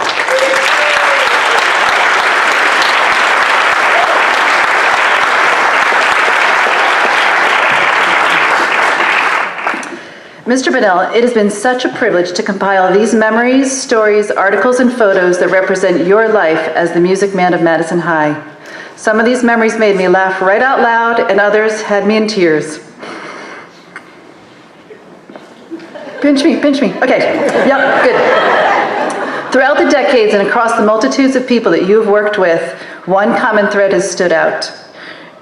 Mr. Bunnell, it has been such a privilege to compile these memories, stories, articles, and photos that represent your life as the music man of Madison High. Some of these memories made me laugh right out loud, and others had me in tears. Pinch me. Okay, yep, good. Throughout the decades and across the multitudes of people that you have worked with, one common thread has stood out.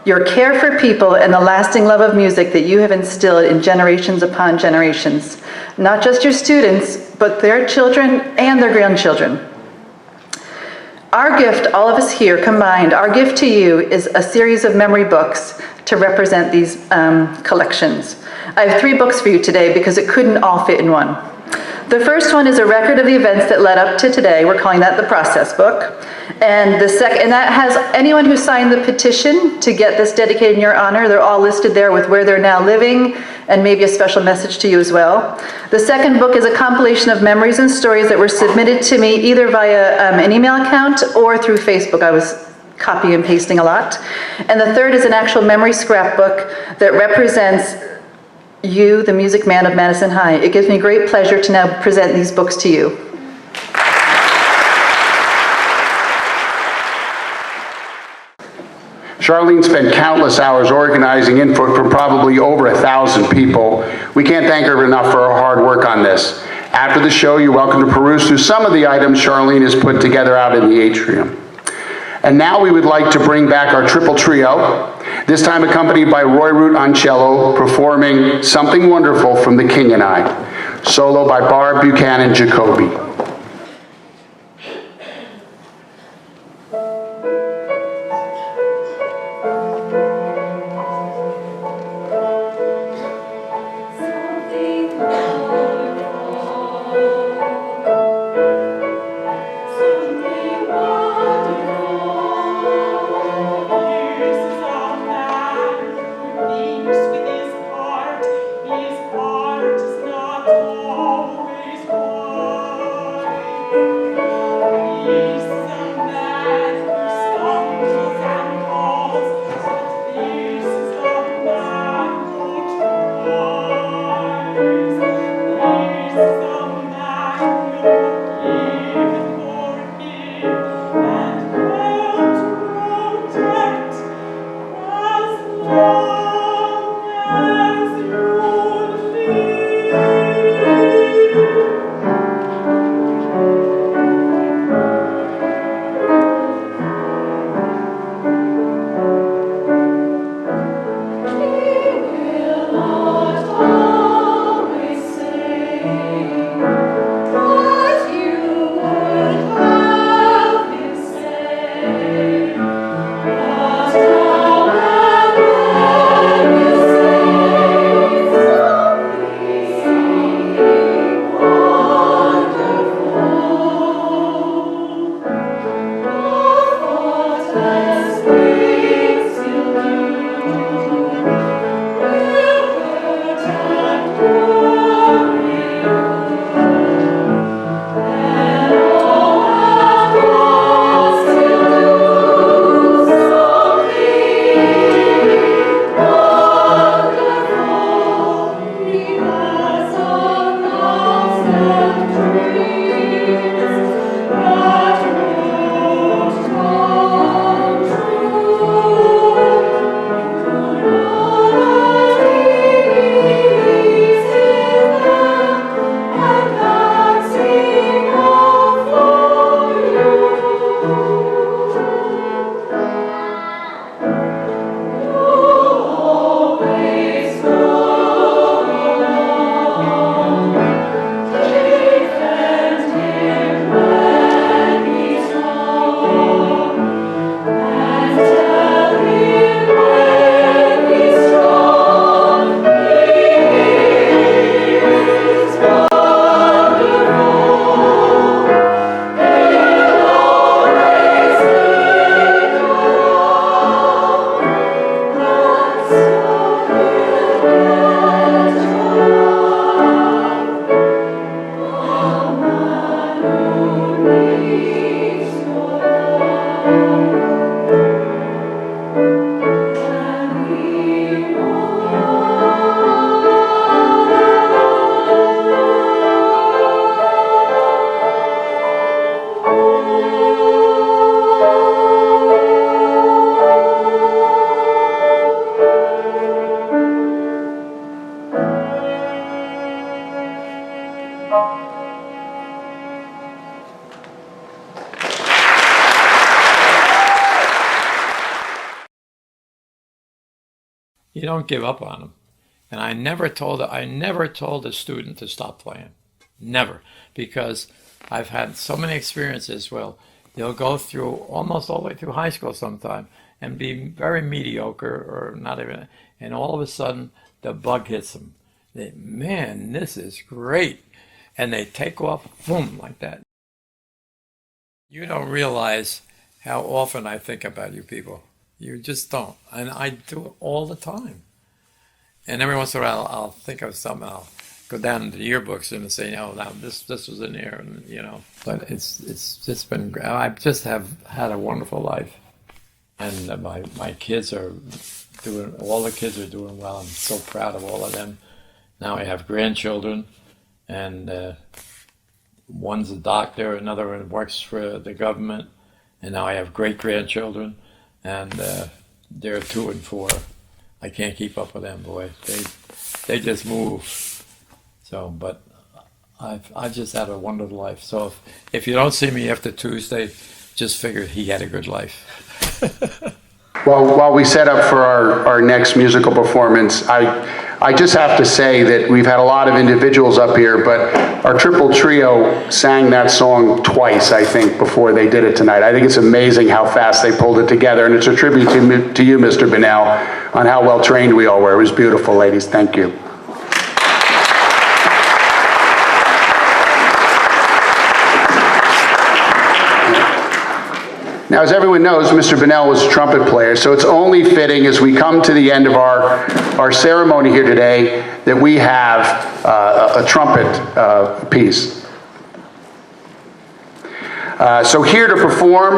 Your care for people and the lasting love of music that you have instilled in generations upon generations. Not just your students, but their children and their grandchildren. Our gift, all of us here combined, our gift to you is a series of memory books to represent these collections. I have 3 books for you today because it couldn't all fit in one. The first one is a record of the events that led up to today. We're calling that the process book. And that has anyone who signed the petition to get this dedicated in your honor. They're all listed there with where they're now living and maybe a special message to you as well. The second book is a compilation of memories and stories that were submitted to me either via an email account or through Facebook. I was copying and pasting a lot. And the third is an actual memory scrapbook that represents you, the music man of Madison High. It gives me great pleasure to now present these books to you. Charlene spent countless hours organizing input from probably over 1,000 people. We can't thank her enough for her hard work on this. After the show, you're welcome to peruse through some of the items Charlene has put together out in the atrium. And now we would like to bring back our triple trio, this time accompanied by Roy Root on cello, performing Something Wonderful from The King and I, solo by Barb Buchanan Jacoby. you don't give up on them. And I never told a student to stop playing. Never. Because I've had so many experiences. Well, they'll go through almost all the way through high school sometime and be very mediocre or not even, and all of a sudden the bug hits them. Man, this is great. And they take off, boom, like that. You don't realize how often I think about you people. You just don't. And I do it all the time. And every once in a while, I'll think of something. I'll go down into the yearbooks and say, "Oh, now this was in there," and you know. But it's just been. I just have had a wonderful life, and my kids are doing. All the kids are doing well. I'm so proud of all of them. Now I have grandchildren, and one's a doctor, another one works for the government, and now I have great grandchildren, and they're 2 and 4. I can't keep up with them, boy. They just move. So, but I've just had a wonderful life. So if you don't see me after Tuesday, just figure he had a good life. Well, while we set up for our next musical performance, I just have to say that we've had a lot of individuals up here, but our triple trio sang that song twice, I think, before they did it tonight. I think it's amazing how fast they pulled it together, and it's a tribute to you, Mr. Bunnell, on how well trained we all were. It was beautiful, ladies. Thank you. Now, as everyone knows, Mr. Bunnell was a trumpet player, so it's only fitting as we come to the end of our ceremony here today that we have a trumpet piece. So here to perform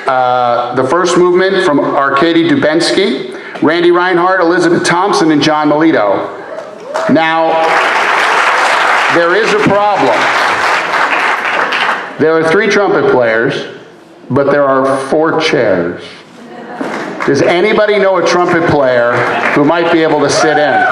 the first movement from Arkady Dubensky, Randy Reinhardt, Elizabeth Thompson, and John Melito. Now, there is a problem. There are 3 trumpet players, but there are 4 chairs. Does anybody know a trumpet player who might be able to sit in?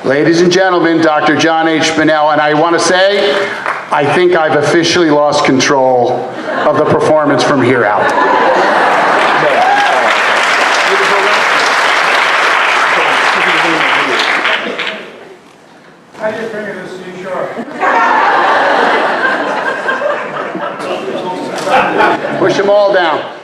Ladies and gentlemen, Dr. John H. Bunnell, and I want to say, I think I've officially lost control of the performance from here out. I just bring it to see sure. Push them all down.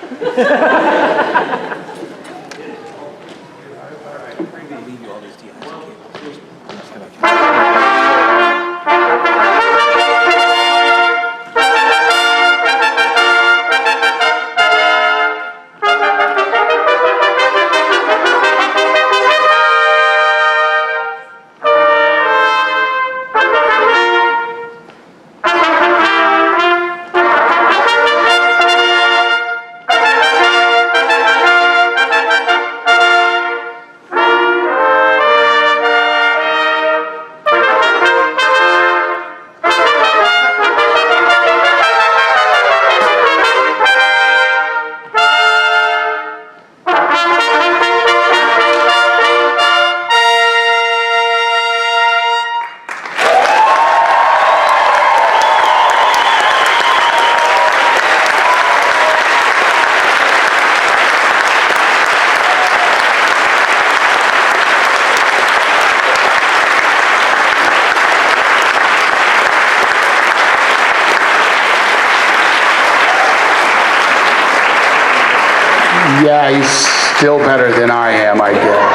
Yeah, he's still better than I am, I guess.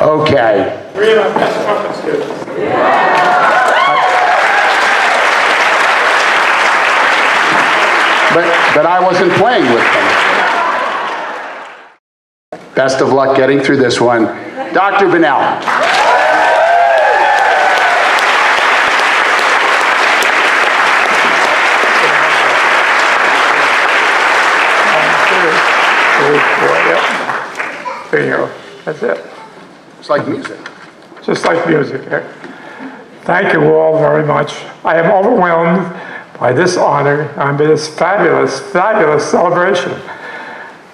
Okay. 3 of our best trumpet students. But I wasn't playing with them. Best of luck getting through this one. Dr. Bunnell. That's it. It's like music. Just like music. Thank you all very much. I am overwhelmed by this honor and by this fabulous, fabulous celebration.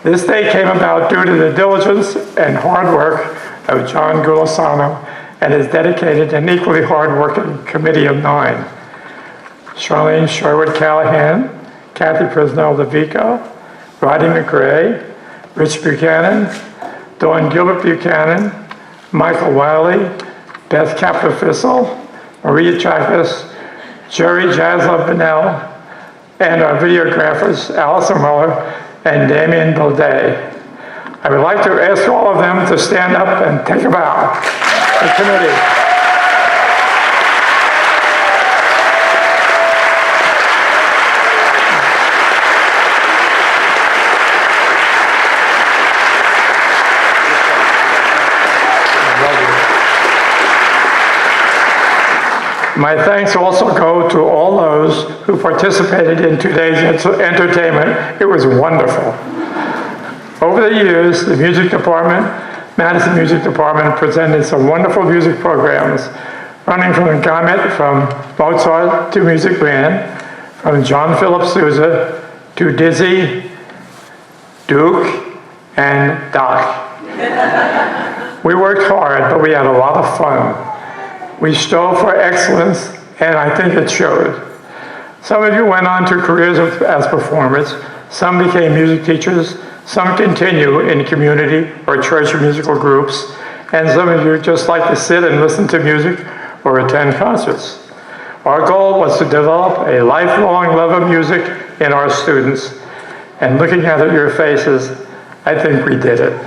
This day came about due to the diligence and hard work of John Gulisano and his dedicated and equally hard-working committee of 9. Charlene Sherwood-Callahan, Kathy Fresnel-DeVico, Roddy McRae, Rich Buchanan, Dawn Gilbert Buchanan, Michael Wiley, Beth Kaplan-Fissel, Maria Chakas, Jerry Jaslov Bunnell, and our videographers, Allison Muller and Damien Baudet. I would like to ask all of them to stand up and take a bow. The committee. My thanks also go to all those who participated in today's entertainment. It was wonderful. Over the years, the music department, Madison Music Department, presented some wonderful music programs, running from the gamut from Mozart to Music Band, from John Philip Sousa to Dizzy, Duke, and Doc. We worked hard, but we had a lot of fun. We strove for excellence, and I think it showed. Some of you went on to careers as performers, some became music teachers, some continue in community or church musical groups, and some of you just like to sit and listen to music or attend concerts. Our goal was to develop a lifelong love of music in our students, and looking at your faces, I think we did it.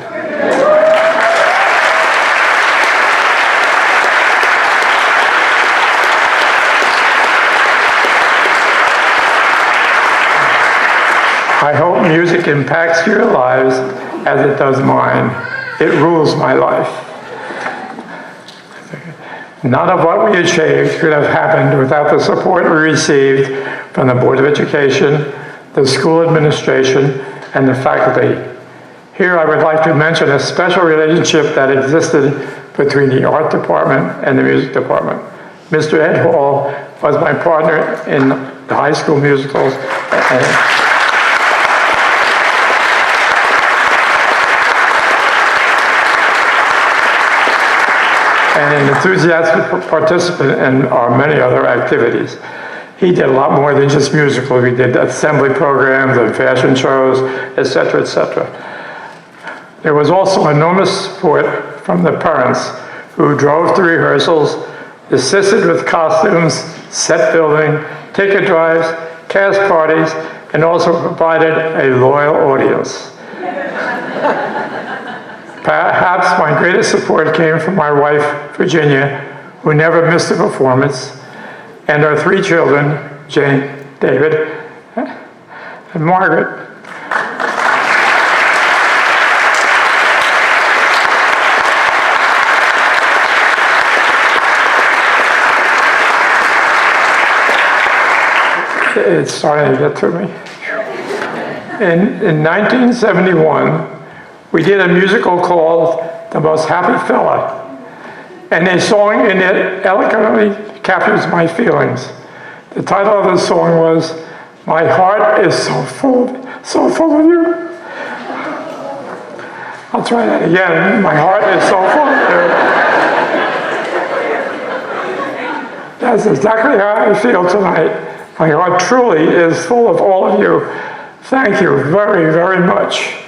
I hope music impacts your lives as it does mine. It rules my life. None of what we achieved could have happened without the support we received from the Board of Education, the school administration, and the faculty. Here I would like to mention a special relationship that existed between the art department and the music department. Mr. Ed Hall was my partner in the high school musicals, and an enthusiastic participant in our many other activities. He did a lot more than just musical. We did assembly programs and fashion shows, etc., etc. There was also enormous support from the parents who drove to rehearsals, assisted with costumes, set building, ticket drives, cast parties, and also provided a loyal audience. Perhaps my greatest support came from my wife, Virginia, who never missed a performance, and our 3 children, Jane, David, and Margaret. It's starting to get to me. In 1971, we did a musical called The Most Happy Fella, and a song in it eloquently captures my feelings. The title of the song was, "My Heart is so full of you." I'll try that again. My heart is so full of you. That's exactly how I feel tonight. My heart truly is full of all of you. Thank you very, very much.